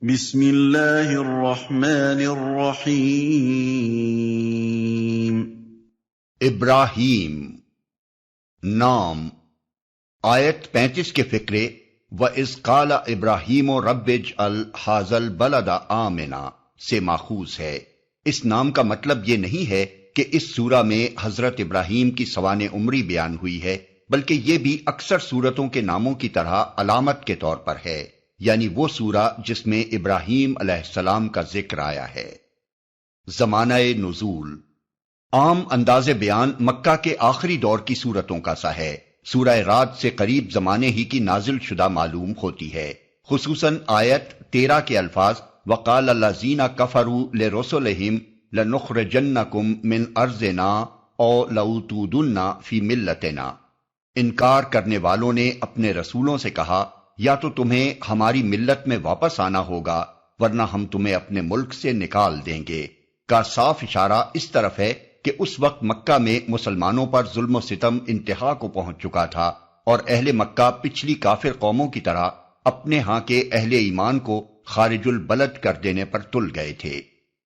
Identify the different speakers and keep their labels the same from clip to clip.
Speaker 1: بسم اللہ الرحمن الرحیم۔
Speaker 2: ابراہیم نام، آیت 35 کے فقرے وَإِذْ قَالَ إِبْرَاهِيمُ رَبِّ اجْعَلْ هَٰذَا الْبَلَدَ آمِنًا سے ماخوذ ہے۔ اس نام کا مطلب یہ نہیں ہے کہ اس سورہ میں حضرت ابراہیم کی سوانح عمری بیان ہوئی ہے، بلکہ یہ بھی اکثر سورتوں کے ناموں کی طرح علامت کے طور پر ہے، یعنی وہ سورہ جس میں ابراہیم علیہ السلام کا ذکر آیا ہے۔ زمانہ نزول، عام انداز بیان مکہ کے آخری دور کی سورتوں کا سا ہے۔ سورہ رعد سے قریب زمانے ہی کی نازل شدہ معلوم ہوتی ہے، خصوصاً آیت 13 کے الفاظ وَقَالَ الَّذِينَ كَفَرُوا لِرُسُلِهِمْ لَنُخْرِجَنَّكُمْ مِنْ أَرْضِنَا أَوْ لَتَعُودُنَّ فِي مِلَّتِنَا۔ انکار کرنے والوں نے اپنے رسولوں سے کہا یا تو تمہیں ہماری ملت میں واپس آنا ہوگا ورنہ ہم تمہیں اپنے ملک سے نکال دیں گے کا صاف اشارہ اس طرف ہے کہ اس وقت مکہ میں مسلمانوں پر ظلم و ستم انتہا کو پہنچ چکا تھا اور اہل مکہ پچھلی کافر قوموں کی طرح اپنے ہاں کے اہل ایمان کو خارج البلد کر دینے پر تل گئے تھے۔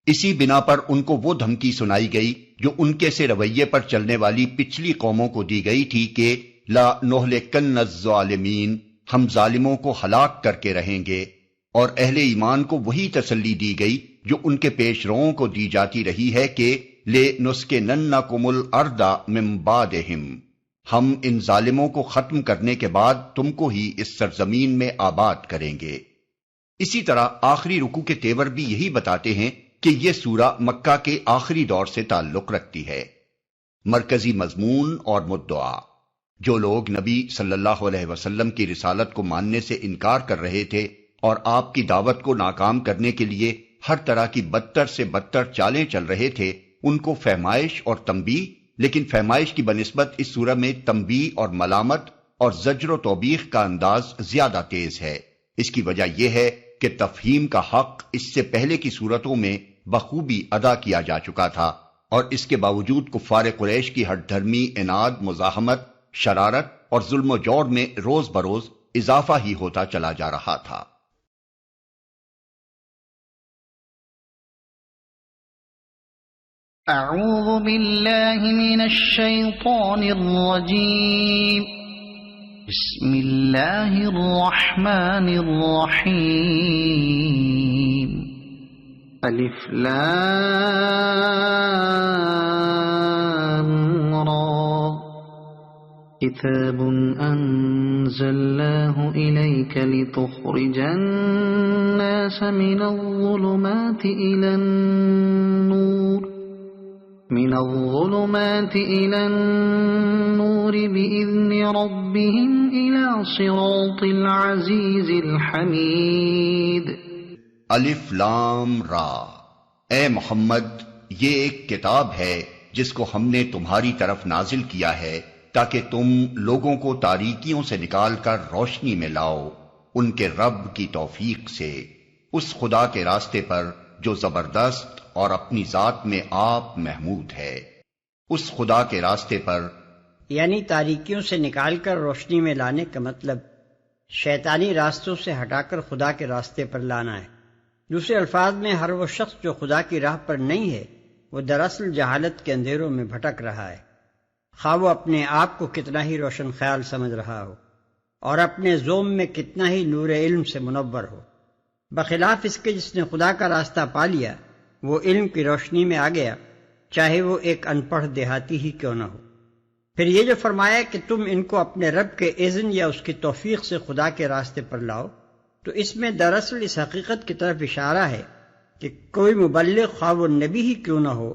Speaker 2: اسی بنا پر ان کو وہ دھمکی سنائی گئی جو ان کے سے رویے پر چلنے والی پچھلی قوموں کو دی گئی تھی کہ لا نہلکن الظالمین، ہم ظالموں کو ہلاک کر کے رہیں گے، اور اہل ایمان کو وہی تسلی دی گئی جو ان کے پیش روؤں کو دی جاتی رہی ہے کہ لِنُسْكِنَنَّكُمُ الْأَرْضَ مِن بَعْدِهِمْ، ہم ان ظالموں کو ختم کرنے کے بعد تم کو ہی اس سرزمین میں آباد کریں گے۔ اسی طرح آخری رکوع کے تیور بھی یہی بتاتے ہیں کہ یہ سورہ مکہ کے آخری دور سے تعلق رکھتی ہے۔ مرکزی مضمون اور مدعا، جو لوگ نبی صلی اللہ علیہ وسلم کی رسالت کو ماننے سے انکار کر رہے تھے اور آپ کی دعوت کو ناکام کرنے کے لیے ہر طرح کی بدتر سے بدتر چالیں چل رہے تھے، ان کو فہمائش اور تنبیہ، لیکن فہمائش کی بنسبت اس سورہ میں تنبیہ اور ملامت اور زجر و توبیخ کا انداز زیادہ تیز ہے۔ اس کی وجہ یہ ہے کہ تفہیم کا حق اس سے پہلے کی سورتوں میں بخوبی ادا کیا جا چکا تھا، اور اس کے باوجود کفار قریش کی ہٹ دھرمی، عناد، مزاحمت، شرارت اور ظلم و جور میں روز بروز اضافہ ہی ہوتا چلا جا رہا تھا۔
Speaker 3: اعوذ باللہ من الشیطان الرجیم، بسم اللہ الرحمن الرحیم۔ الف لام را، کتاب انزلناه الیک لتخرج الناس من الظلمات الى النور بإذن ربهم إلى صراط العزيز الحميد۔
Speaker 2: الف لام را، اے محمد، یہ ایک کتاب ہے جس کو ہم نے تمہاری طرف نازل کیا ہے تاکہ تم لوگوں کو تاریکیوں سے نکال کر روشنی میں لاؤ ان کے رب کی توفیق سے، اس خدا کے راستے پر جو زبردست اور اپنی ذات میں آپ محمود ہے، اس خدا کے راستے پر،
Speaker 4: یعنی تاریکیوں سے نکال کر روشنی میں لانے کا مطلب شیطانی راستوں سے ہٹا کر خدا کے راستے پر لانا ہے۔ دوسرے الفاظ میں ہر وہ شخص جو خدا کی راہ پر نہیں ہے وہ دراصل جہالت کے اندھیروں میں بھٹک رہا ہے، خواہ وہ اپنے آپ کو کتنا ہی روشن خیال سمجھ رہا ہو اور اپنے ذوم میں کتنا ہی نور علم سے منور ہو، بخلاف اس کے جس نے خدا کا راستہ پا لیا وہ علم کی روشنی میں آ گیا، چاہے وہ ایک ان پڑھ دیہاتی ہی کیوں نہ ہو۔ پھر یہ جو فرمایا کہ تم ان کو اپنے رب کے اذن یا اس کی توفیق سے خدا کے راستے پر لاؤ، تو اس میں دراصل اس حقیقت کی طرف اشارہ ہے کہ کوئی مبلغ خواہ وہ نبی ہی کیوں نہ ہو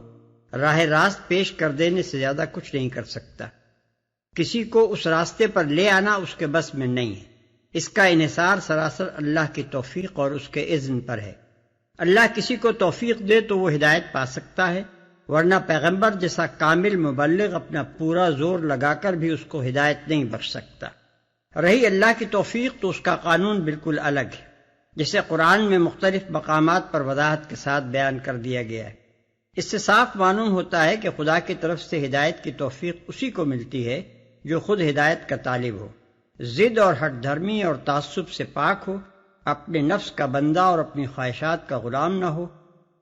Speaker 4: راہ راست پیش کر دینے سے زیادہ کچھ نہیں کر سکتا۔ کسی کو اس راستے پر لے آنا اس کے بس میں نہیں ہے، اس کا انحصار سراسر اللہ کی توفیق اور اس کے اذن پر ہے۔ اللہ کسی کو توفیق دے تو وہ ہدایت پا سکتا ہے، ورنہ پیغمبر جیسا کامل مبلغ اپنا پورا زور لگا کر بھی اس کو ہدایت نہیں بخش سکتا۔ رہی اللہ کی توفیق تو اس کا قانون بالکل الگ ہے، جسے قرآن میں مختلف مقامات پر وضاحت کے ساتھ بیان کر دیا گیا ہے۔ اس سے صاف معلوم ہوتا ہے کہ خدا کی طرف سے ہدایت کی توفیق اسی کو ملتی ہے جو خود ہدایت کا طالب ہو، ضد اور ہٹ دھرمی اور تعصب سے پاک ہو اپنے نفس کا بندہ اور اپنی خواہشات کا غلام نہ ہو،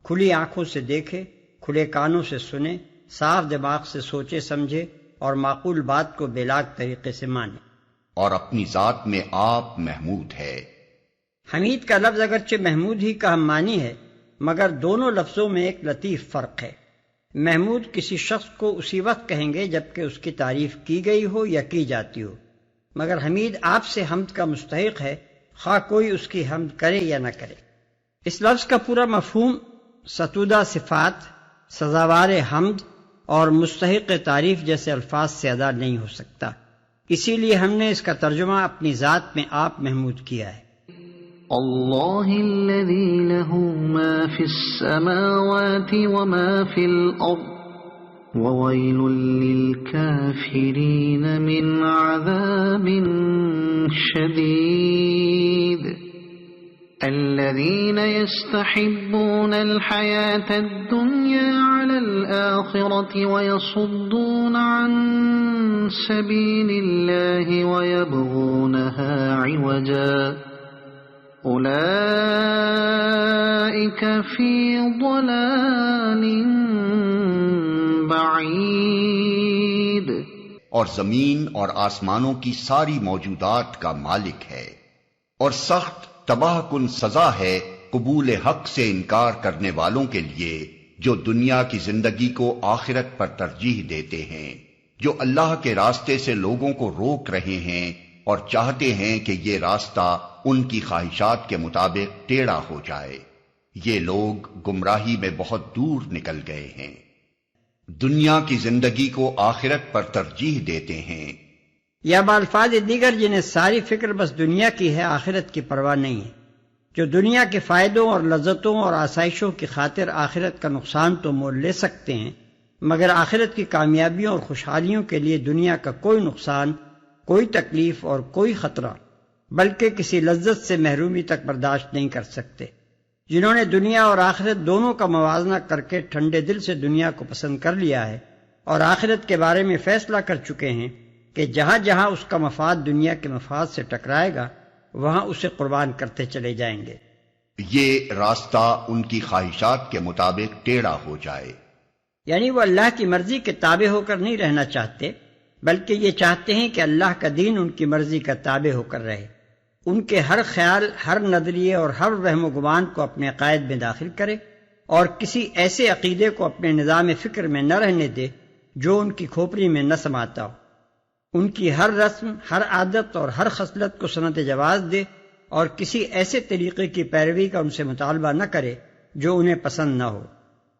Speaker 4: کھلی آنکھوں سے دیکھے، کھلے کانوں سے سنے، صاف دماغ سے سوچے سمجھے اور معقول بات کو بلاگ طریقے سے مانے۔
Speaker 2: اور اپنی ذات میں آپ محمود ہے۔
Speaker 4: حمید کا لفظ اگرچہ محمود ہی کا ہم معنی ہے، مگر دونوں لفظوں میں ایک لطیف فرق ہے۔ محمود کسی شخص کو اسی وقت کہیں گے جبکہ اس کی تعریف کی گئی ہو یا کی جاتی ہو، مگر حمید آپ سے حمد کا مستحق ہے، خواہ کوئی اس کی حمد کرے یا نہ کرے۔ اس لفظ کا پورا مفہوم ستودہ صفات، سزاوار حمد اور مستحق تعریف جیسے الفاظ سے ادا نہیں ہو سکتا، اسی لیے ہم نے اس کا ترجمہ اپنی ذات میں آپ محمود کیا ہے۔
Speaker 3: اللہ الذی لہ ما فی السماوات وما فی الارض وویل للکافرین من عذاب شدید الذین یستحبون الحیاة الدنیا علی الآخرة ویصدون عن سبیل اللہ ویبغونها عوجا اولئک فی ضلال بعید۔
Speaker 2: اور زمین اور آسمانوں کی ساری موجودات کا مالک ہے، اور سخت تباہ کن سزا ہے قبول حق سے انکار کرنے والوں کے لیے جو دنیا کی زندگی کو آخرت پر ترجیح دیتے ہیں، جو اللہ کے راستے سے لوگوں کو روک رہے ہیں اور چاہتے ہیں کہ یہ راستہ ان کی خواہشات کے مطابق ٹیڑھا ہو جائے۔ یہ لوگ گمراہی میں بہت دور نکل گئے ہیں، دنیا کی زندگی کو آخرت پر ترجیح دیتے ہیں۔
Speaker 4: یا بالفاظ دیگر جنہیں ساری فکر بس دنیا کی ہے، آخرت کی پرواہ نہیں ہے، جو دنیا کے فائدوں اور لذتوں اور آسائشوں کی خاطر آخرت کا نقصان تو مول لے سکتے ہیں، مگر آخرت کی کامیابیوں اور خوشحالیوں کے لیے دنیا کا کوئی نقصان، کوئی تکلیف اور کوئی خطرہ بلکہ کسی لذت سے محرومی تک برداشت نہیں کر سکتے۔ جنہوں نے دنیا اور آخرت دونوں کا موازنہ کر کے ٹھنڈے دل سے دنیا کو پسند کر لیا ہے اور آخرت کے بارے میں فیصلہ کر چکے ہیں کہ جہاں جہاں اس کا مفاد دنیا کے مفاد سے ٹکرائے گا وہاں اسے قربان کرتے چلے جائیں گے۔
Speaker 2: یہ راستہ ان کی خواہشات کے مطابق ٹیڑھا ہو جائے،
Speaker 4: یعنی وہ اللہ کی مرضی کے تابع ہو کر نہیں رہنا چاہتے، بلکہ یہ چاہتے ہیں کہ اللہ کا دین ان کی مرضی کا تابع ہو کر رہے، ان کے ہر خیال، ہر نظریے اور ہر وہم و گمان کو اپنے عقائد میں داخل کرے اور کسی ایسے عقیدے کو اپنے نظام فکر میں نہ رہنے دے جو ان کی کھوپڑی میں نہ سماتا ہو، ان کی ہر رسم، ہر عادت اور ہر خصلت کو سند جواز دے اور کسی ایسے طریقے کی پیروی کا ان سے مطالبہ نہ کرے جو انہیں پسند نہ ہو۔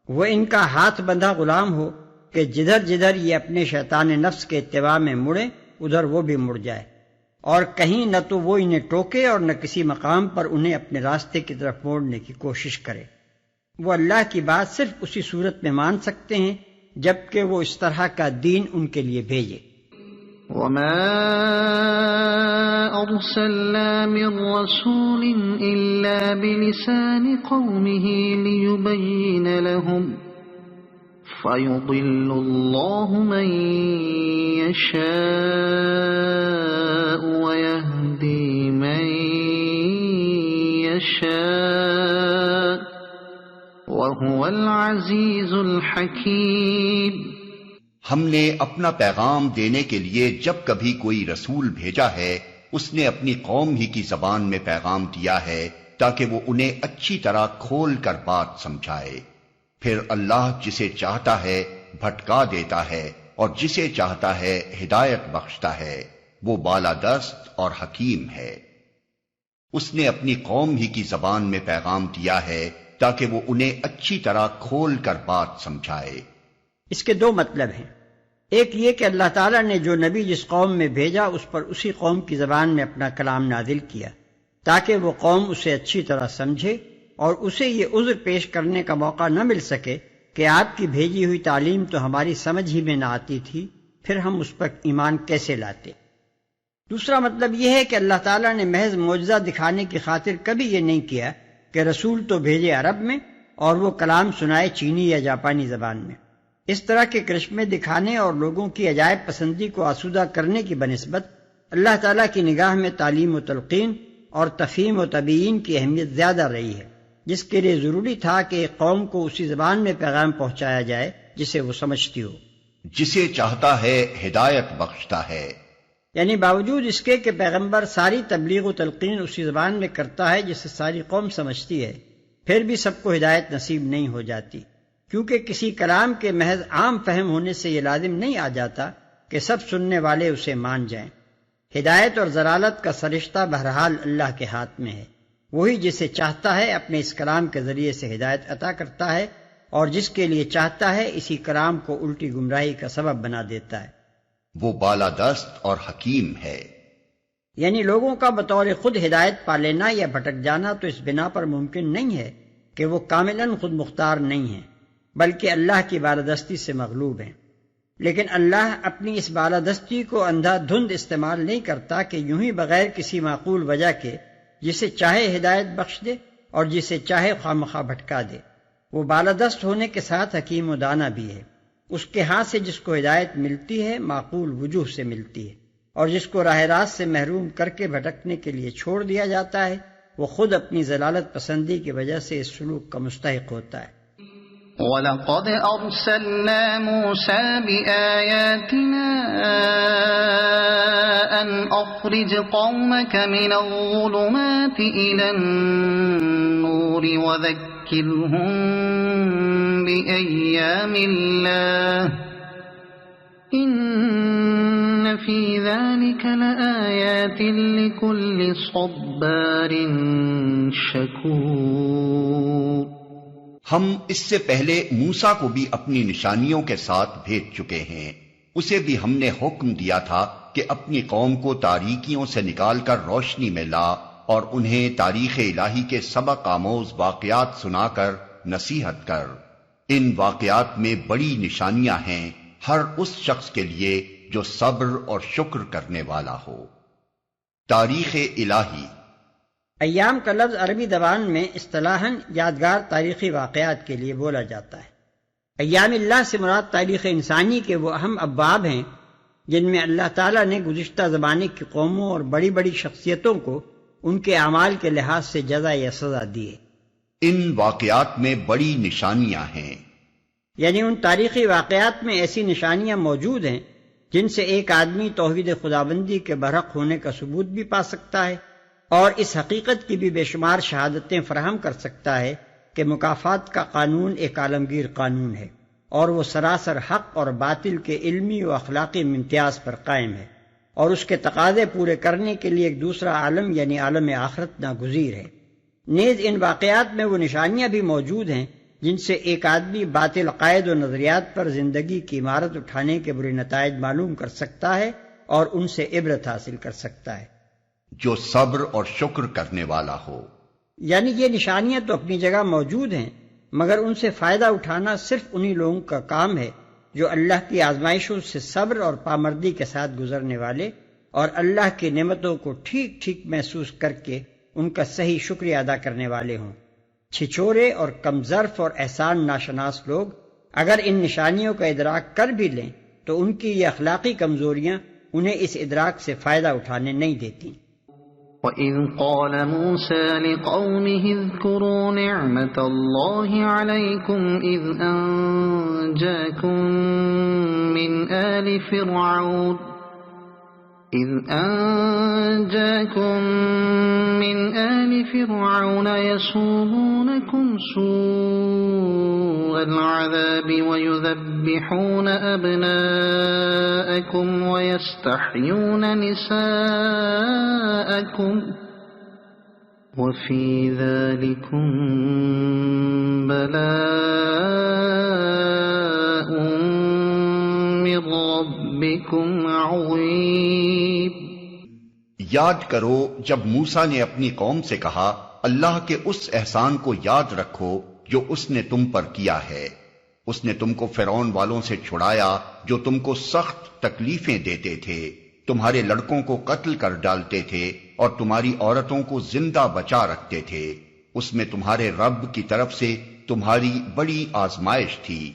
Speaker 4: وہ ان کا ہاتھ بندھا غلام ہو کہ جدھر جدھر یہ اپنے شیطان نفس کے اتباع میں مڑے ادھر وہ بھی مڑ جائے، اور کہیں نہ تو وہ انہیں ٹوکے اور نہ کسی مقام پر انہیں اپنے راستے کی طرف موڑنے کی کوشش کرے۔ وہ اللہ کی بات صرف اسی صورت میں مان سکتے ہیں جبکہ وہ اس طرح کا دین ان کے لیے بھیجے۔
Speaker 3: وما أرسلنا من رسول إلا بلسان قومه ليبين لهم فيضل الله من يشاء ويهدي من يشاء وهو العزيز الحكيم۔
Speaker 2: ہم نے اپنا پیغام دینے کے لیے جب کبھی کوئی رسول بھیجا ہے اس نے اپنی قوم ہی کی زبان میں پیغام دیا ہے تاکہ وہ انہیں اچھی طرح کھول کر بات سمجھائے۔ پھر اللہ جسے چاہتا ہے بھٹکا دیتا ہے اور جسے چاہتا ہے ہدایت بخشتا ہے، وہ بالادست اور حکیم ہے۔ اس نے اپنی قوم ہی کی زبان میں پیغام دیا ہے تاکہ وہ انہیں اچھی طرح کھول کر بات سمجھائے۔
Speaker 4: اس کے دو مطلب ہیں، ایک یہ کہ اللہ تعالیٰ نے جو نبی جس قوم میں بھیجا اس پر اسی قوم کی زبان میں اپنا کلام نازل کیا تاکہ وہ قوم اسے اچھی طرح سمجھے اور اسے یہ عذر پیش کرنے کا موقع نہ مل سکے کہ آپ کی بھیجی ہوئی تعلیم تو ہماری سمجھ ہی میں نہ آتی تھی، پھر ہم اس پر ایمان کیسے لاتے۔ دوسرا مطلب یہ ہے کہ اللہ تعالیٰ نے محض معجزہ دکھانے کی خاطر کبھی یہ نہیں کیا کہ رسول تو بھیجے عرب میں اور وہ کلام سنائے چینی یا جاپانی زبان میں۔ اس طرح کے کرشمے دکھانے اور لوگوں کی عجائب پسندی کو آسودہ کرنے کی بنسبت اللہ تعالیٰ کی نگاہ میں تعلیم و تلقین اور تفہیم و تبیین کی اہمیت زیادہ رہی ہے، جس کے لیے ضروری تھا کہ ایک قوم کو اسی زبان میں پیغام پہنچایا جائے جسے وہ سمجھتی ہو۔
Speaker 2: جسے چاہتا ہے ہدایت بخشتا ہے۔
Speaker 4: یعنی باوجود اس کے کہ پیغمبر ساری تبلیغ و تلقین اسی زبان میں کرتا ہے جسے ساری قوم سمجھتی ہے، پھر بھی سب کو ہدایت نصیب نہیں ہو جاتی، کیونکہ کسی کلام کے محض عام فہم ہونے سے یہ لازم نہیں آ جاتا کہ سب سننے والے اسے مان جائیں۔ ہدایت اور ضلالت کا سرشتہ بہرحال اللہ کے ہاتھ میں ہے، وہی جسے چاہتا ہے اپنے اس کلام کے ذریعے سے ہدایت عطا کرتا ہے، اور جس کے لیے چاہتا ہے اسی کلام کو الٹی گمراہی کا سبب بنا دیتا ہے۔
Speaker 2: وہ بالادست اور حکیم ہے۔
Speaker 4: یعنی لوگوں کا بطور خود ہدایت پا لینا یا بھٹک جانا تو اس بنا پر ممکن نہیں ہے کہ وہ کاملاً خود مختار نہیں ہیں، بلکہ اللہ کی بالادستی سے مغلوب ہیں۔ لیکن اللہ اپنی اس بالادستی کو اندھا دھند استعمال نہیں کرتا کہ یوں ہی بغیر کسی معقول وجہ کے جسے چاہے ہدایت بخش دے اور جسے چاہے خواہ بھٹکا دے۔ وہ بالادست ہونے کے ساتھ حکیم و دانا بھی ہے۔ اس کے ہاتھ سے جس کو ہدایت ملتی ہے معقول وجوہ سے ملتی ہے، اور جس کو راہ راست سے محروم کر کے بھٹکنے کے لیے چھوڑ دیا جاتا ہے وہ خود اپنی ضلالت پسندی کی وجہ سے اس سلوک کا مستحق ہوتا ہے۔
Speaker 3: وَلَقَدْ أَرْسَلْنَا مُوسَى بِآيَاتِنَا أَنْ أَخْرِجْ قَوْمَكَ مِنَ الظُّلُمَاتِ إِلَى النُّورِ وَذَكِّرْهُمْ بِأَيَّامِ اللَّهِ إِنَّ فِي ذَلِكَ لَآيَاتٍ لِكُلِّ صَبَّارٍ شَكُورٍ۔
Speaker 2: ہم اس سے پہلے موسیٰ کو بھی اپنی نشانیوں کے ساتھ بھیج چکے ہیں۔ اسے بھی ہم نے حکم دیا تھا کہ اپنی قوم کو تاریکیوں سے نکال کر روشنی میں لا، اور انہیں تاریخ الہی کے سبق آموز واقعات سنا کر نصیحت کر۔ ان واقعات میں بڑی نشانیاں ہیں ہر اس شخص کے لیے جو صبر اور شکر کرنے والا ہو۔ تاریخ الہی۔
Speaker 4: ایام کا لفظ عربی زبان میں اصطلاحاً یادگار تاریخی واقعات کے لیے بولا جاتا ہے۔ ایام اللہ سے مراد تاریخ انسانی کے وہ اہم ابواب ہیں جن میں اللہ تعالیٰ نے گزشتہ زمانے کی قوموں اور بڑی بڑی شخصیتوں کو ان کے اعمال کے لحاظ سے جزا یا سزا دی ہے۔
Speaker 2: ان واقعات میں بڑی نشانیاں ہیں،
Speaker 4: یعنی ان تاریخی واقعات میں ایسی نشانیاں موجود ہیں جن سے ایک آدمی توحید خدابندی کے برحق ہونے کا ثبوت بھی پا سکتا ہے، اور اس حقیقت کی بھی بے شمار شہادتیں فراہم کر سکتا ہے کہ مکافات کا قانون ایک عالمگیر قانون ہے، اور وہ سراسر حق اور باطل کے علمی و اخلاقی امتیاز پر قائم ہے، اور اس کے تقاضے پورے کرنے کے لیے ایک دوسرا عالم یعنی عالم آخرت ناگزیر ہے۔ نیز ان واقعات میں وہ نشانیاں بھی موجود ہیں جن سے ایک آدمی باطل عقائد و نظریات پر زندگی کی عمارت اٹھانے کے برے نتائج معلوم کر سکتا ہے اور ان سے عبرت حاصل کر سکتا ہے۔
Speaker 2: جو صبر اور شکر کرنے والا ہو۔
Speaker 4: یعنی یہ نشانیاں تو اپنی جگہ موجود ہیں، مگر ان سے فائدہ اٹھانا صرف انہی لوگوں کا کام ہے جو اللہ کی آزمائشوں سے صبر اور پامردی کے ساتھ گزرنے والے اور اللہ کی نعمتوں کو ٹھیک ٹھیک محسوس کر کے ان کا صحیح شکریہ ادا کرنے والے ہوں۔ چھچورے اور کم ظرف اور احسان ناشناس لوگ اگر ان نشانیوں کا ادراک کر بھی لیں تو ان کی یہ اخلاقی کمزوریاں انہیں اس ادراک سے فائدہ اٹھانے نہیں دیتی۔
Speaker 3: وَإِذْ قَالَ مُوسَى لِقَوْمِهِ اذْكُرُوا نِعْمَةَ اللَّهِ عَلَيْكُمْ إِذْ أَنْجَاكُمْ مِنْ آلِ فِرْعَوْنَ يَسُومُونَكُمْ سُوءَ الْعَذَابِ وَيُذَبِّحُونَ أَبْنَاءَكُمْ وَيَسْتَحْيُونَ نِسَاءَكُمْ وَفِي ذَلِكُمْ بَلَاءٌ مِّن رَّبِّكُمْ عَظِيمٌ۔
Speaker 2: یاد کرو جب موسیٰ نے اپنی قوم سے کہا، اللہ کے اس احسان کو یاد رکھو جو اس نے تم پر کیا ہے۔ اس نے تم کو فرعون والوں سے چھڑایا جو تم کو سخت تکلیفیں دیتے تھے، تمہارے لڑکوں کو قتل کر ڈالتے تھے اور تمہاری عورتوں کو زندہ بچا رکھتے تھے۔ اس میں تمہارے رب کی طرف سے تمہاری بڑی آزمائش تھی۔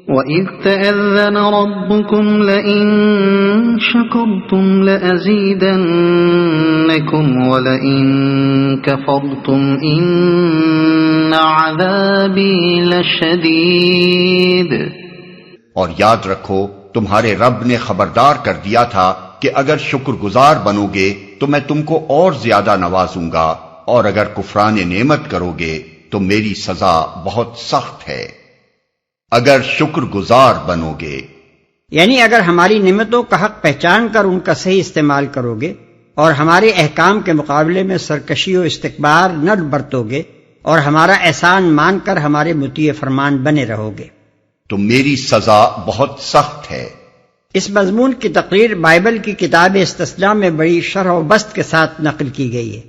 Speaker 3: وَإِذْ تَأَذَّنَ رَبُّكُمْ لَئِن شَكَرْتُمْ لَأَزِيدَنَّكُمْ وَلَئِن كَفَرْتُمْ إِنَّ عَذَابِي لَشَدِيدٌ۔
Speaker 2: اور یاد رکھو تمہارے رب نے خبردار کر دیا تھا کہ اگر شکر گزار بنو گے تو میں تم کو اور زیادہ نوازوں گا، اور اگر کفران نعمت کرو گے تو میری سزا بہت سخت ہے۔ اگر شکر گزار بنو گے
Speaker 4: یعنی اگر ہماری نعمتوں کا حق پہچان کر ان کا صحیح استعمال کرو گے اور ہمارے احکام کے مقابلے میں سرکشی و استکبار نہ برتو گے اور ہمارا احسان مان کر ہمارے مطیع فرمان بنے رہو گے
Speaker 2: تو میری سزا بہت سخت ہے۔
Speaker 4: اس مضمون کی تقریر بائبل کی کتاب استثناء میں بڑی شرح و بسط کے ساتھ نقل کی گئی ہے۔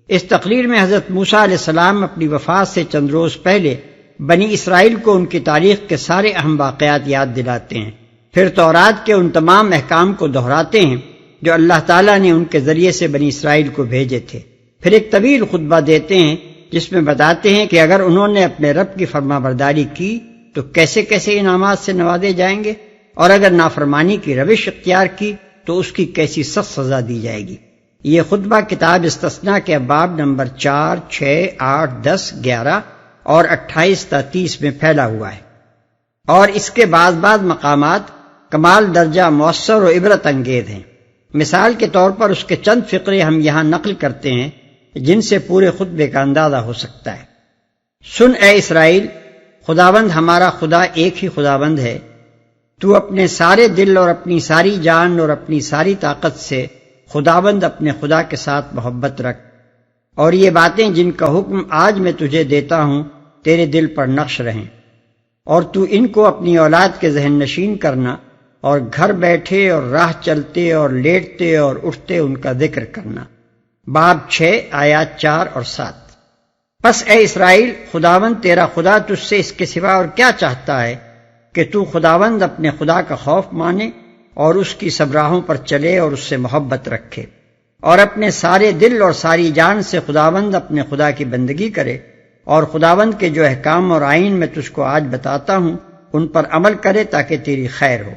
Speaker 4: اس تقریر میں حضرت موسیٰ علیہ السلام اپنی وفات سے چند روز پہلے بنی اسرائیل کو ان کی تاریخ کے سارے اہم واقعات یاد دلاتے ہیں، پھر تورات کے ان تمام احکام کو دہراتے ہیں جو اللہ تعالیٰ نے ان کے ذریعے سے بنی اسرائیل کو بھیجے تھے، پھر ایک طویل خطبہ دیتے ہیں جس میں بتاتے ہیں کہ اگر انہوں نے اپنے رب کی فرما برداری کی تو کیسے کیسے انعامات سے نوازے جائیں گے، اور اگر نافرمانی کی روش اختیار کی تو اس کی کیسی سخت سزا دی جائے گی۔ یہ خطبہ کتاب استثناء کے ابواب نمبر 4، 6، 8، 10، 11 اور 28 تا 30 میں پھیلا ہوا ہے، اور اس کے بعض مقامات کمال درجہ مؤثر و عبرت انگیز ہیں۔ مثال کے طور پر اس کے چند فقرے ہم یہاں نقل کرتے ہیں جن سے پورے خطبے کا اندازہ ہو سکتا ہے۔ سن اے اسرائیل، خداوند ہمارا خدا ایک ہی خداوند ہے، تو اپنے سارے دل اور اپنی ساری جان اور اپنی ساری طاقت سے خداوند اپنے خدا کے ساتھ محبت رکھ، اور یہ باتیں جن کا حکم آج میں تجھے دیتا ہوں تیرے دل پر نقش رہیں، اور تو ان کو اپنی اولاد کے ذہن نشین کرنا، اور گھر بیٹھے اور راہ چلتے اور لیٹتے اور اٹھتے ان کا ذکر کرنا۔ باب 6 آیات 4 اور 7۔ پس اے اسرائیل، خداوند تیرا خدا تجھ سے اس کے سوا اور کیا چاہتا ہے کہ تو خداوند اپنے خدا کا خوف مانے اور اس کی سب راہوں پر چلے اور اس سے محبت رکھے، اور اپنے سارے دل اور ساری جان سے خداوند اپنے خدا کی بندگی کرے، اور خداوند کے جو احکام اور آئین میں تجھ کو آج بتاتا ہوں ان پر عمل کرے تاکہ تیری خیر ہو۔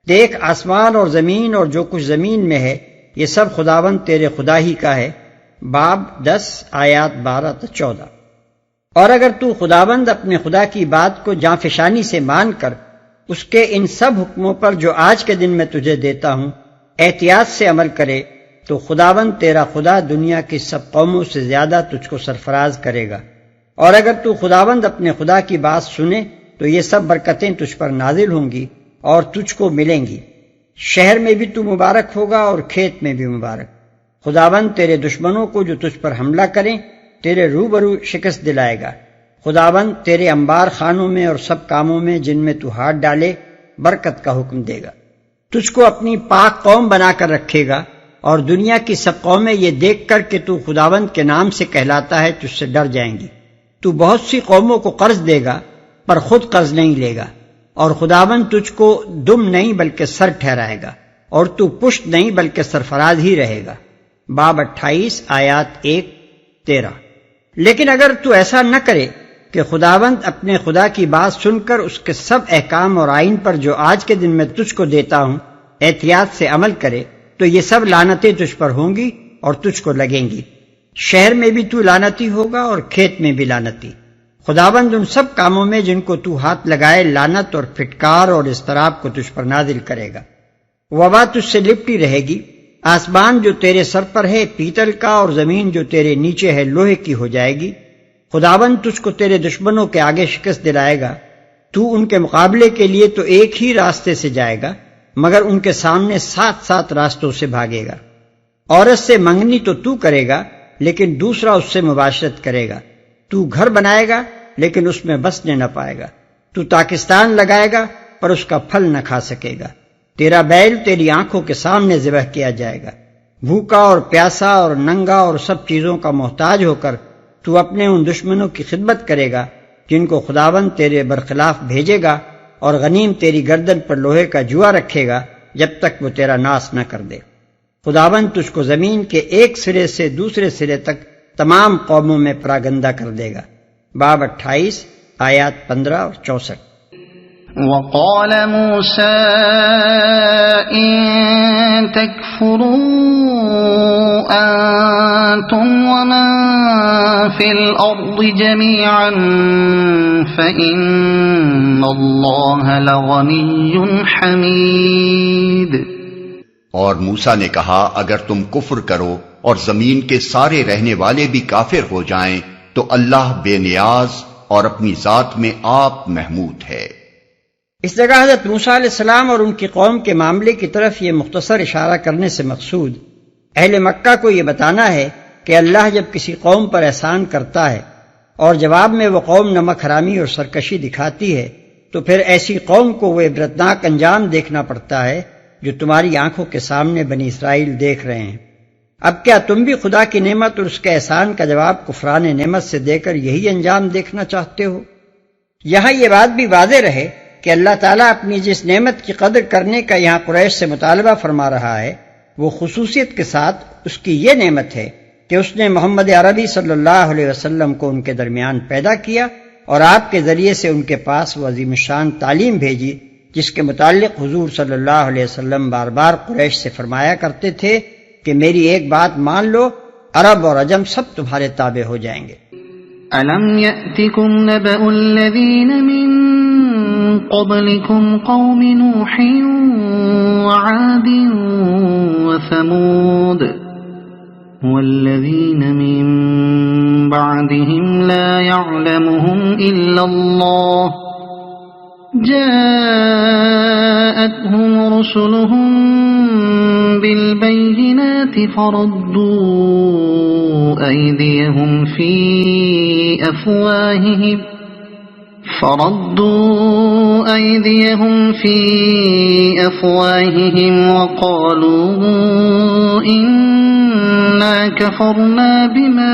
Speaker 4: دیکھ، آسمان اور زمین اور جو کچھ زمین میں ہے یہ سب خداوند تیرے خدا ہی کا ہے۔ باب 10 آیات 12 تا 14۔ اور اگر تو خداوند اپنے خدا کی بات کو جانفشانی سے مان کر اس کے ان سب حکموں پر جو آج کے دن میں تجھے دیتا ہوں احتیاط سے عمل کرے تو خداوند تیرا خدا دنیا کی سب قوموں سے زیادہ تجھ کو سرفراز کرے گا۔ اور اگر تو خداوند اپنے خدا کی بات سنے تو یہ سب برکتیں تجھ پر نازل ہوں گی اور تجھ کو ملیں گی، شہر میں بھی تو مبارک ہوگا اور کھیت میں بھی مبارک۔ خداوند تیرے دشمنوں کو جو تجھ پر حملہ کریں تیرے روبرو شکست دلائے گا۔ خداوند تیرے انبار خانوں میں اور سب کاموں میں جن میں تو ہاتھ ڈالے برکت کا حکم دے گا۔ تجھ کو اپنی پاک قوم بنا کر رکھے گا، اور دنیا کی سب قومیں یہ دیکھ کر کہ تو خداوند کے نام سے کہلاتا ہے تجھ سے ڈر جائیں گی۔ تو بہت سی قوموں کو قرض دے گا پر خود قرض نہیں لے گا، اور خداوند تجھ کو دم نہیں بلکہ سر ٹھہرائے گا، اور تو پشت نہیں بلکہ سرفراز ہی رہے گا۔ باب 28 آیات 1-13۔ لیکن اگر تو ایسا نہ کرے کہ خداوند اپنے خدا کی بات سن کر اس کے سب احکام اور آئین پر جو آج کے دن میں تجھ کو دیتا ہوں احتیاط سے عمل کرے تو یہ سب لعنتیں تجھ پر ہوں گی اور تجھ کو لگیں گی، شہر میں بھی تو لعنتی ہوگا اور کھیت میں بھی لعنتی۔ خداوند ان سب کاموں میں جن کو تو ہاتھ لگائے لعنت اور پھٹکار اور اضطراب کو تجھ پر نازل کرے گا۔ وبا تجھ سے لپٹی رہے گی، آسمان جو تیرے سر پر ہے پیتل کا اور زمین جو تیرے نیچے ہے لوہے کی ہو جائے گی۔ خداوند تجھ کو تیرے دشمنوں کے آگے شکست دلائے گا، تو ان کے مقابلے کے لیے تو ایک ہی راستے سے جائے گا مگر ان کے سامنے 7 راستوں سے بھاگے گا۔ عورت سے منگنی تو کرے گا لیکن دوسرا اس سے مباشرت کرے گا۔ تو گھر بنائے گا لیکن اس میں بسنے نہ پائے گا۔ تو پاکستان لگائے گا پر اس کا پھل نہ کھا سکے گا۔ تیرا بیل تیری آنکھوں کے سامنے ذبح کیا جائے گا۔ بھوکا اور پیاسا اور ننگا اور سب چیزوں کا محتاج ہو کر تو اپنے ان دشمنوں کی خدمت کرے گا جن کو خداوند تیرے برخلاف بھیجے گا، اور غنیم تیری گردن پر لوہے کا جوا رکھے گا جب تک وہ تیرا ناس نہ کر دے۔ خداوند تجھ کو زمین کے ایک سرے سے دوسرے سرے تک تمام قوموں میں پراگندہ کر دے گا۔ باب 28 آیات 15 اور 64۔
Speaker 3: وقال موسى إن تكفروا أنتم ومن في الأرض جميعا فإن الله لغني حميد۔
Speaker 2: اور موسیٰ نے کہا اگر تم کفر کرو اور زمین کے سارے رہنے والے بھی کافر ہو جائیں تو اللہ بے نیاز اور اپنی ذات میں آپ محمود ہے۔
Speaker 4: اس جگہ حضرت موسیٰ علیہ السلام اور ان کی قوم کے معاملے کی طرف یہ مختصر اشارہ کرنے سے مقصود اہل مکہ کو یہ بتانا ہے کہ اللہ جب کسی قوم پر احسان کرتا ہے اور جواب میں وہ قوم نمک حرامی اور سرکشی دکھاتی ہے تو پھر ایسی قوم کو وہ عبرتناک انجام دیکھنا پڑتا ہے جو تمہاری آنکھوں کے سامنے بنی اسرائیل دیکھ رہے ہیں۔ اب کیا تم بھی خدا کی نعمت اور اس کے احسان کا جواب کفران نعمت سے دے کر یہی انجام دیکھنا چاہتے ہو؟ یہاں یہ بات بھی واضح رہے کہ اللہ تعالیٰ اپنی جس نعمت کی قدر کرنے کا یہاں قریش سے مطالبہ فرما رہا ہے وہ خصوصیت کے ساتھ اس کی یہ نعمت ہے کہ اس نے محمد عربی صلی اللہ علیہ وسلم کو ان کے درمیان پیدا کیا اور آپ کے ذریعے سے ان کے پاس وہ عظیم شان تعلیم بھیجی جس کے متعلق حضور صلی اللہ علیہ وسلم بار بار قریش سے فرمایا کرتے تھے کہ میری ایک بات مان لو، عرب اور عجم سب تمہارے تابع ہو جائیں گے۔
Speaker 3: أَلَمْ يَأْتِكُمْ نَبَأُ الَّذِينَ مِن قَبْلِكُمْ قَوْمِ نُوحٍ وَعَادٍ وَثَمُودَ وَالَّذِينَ مِن بَعْدِهِمْ لَا يَعْلَمُهُمْ إِلَّا اللَّهُ جاءتهم رسلهم بالبينات فردوا أيديهم في أفواههم وقالوا إنا كفرنا بما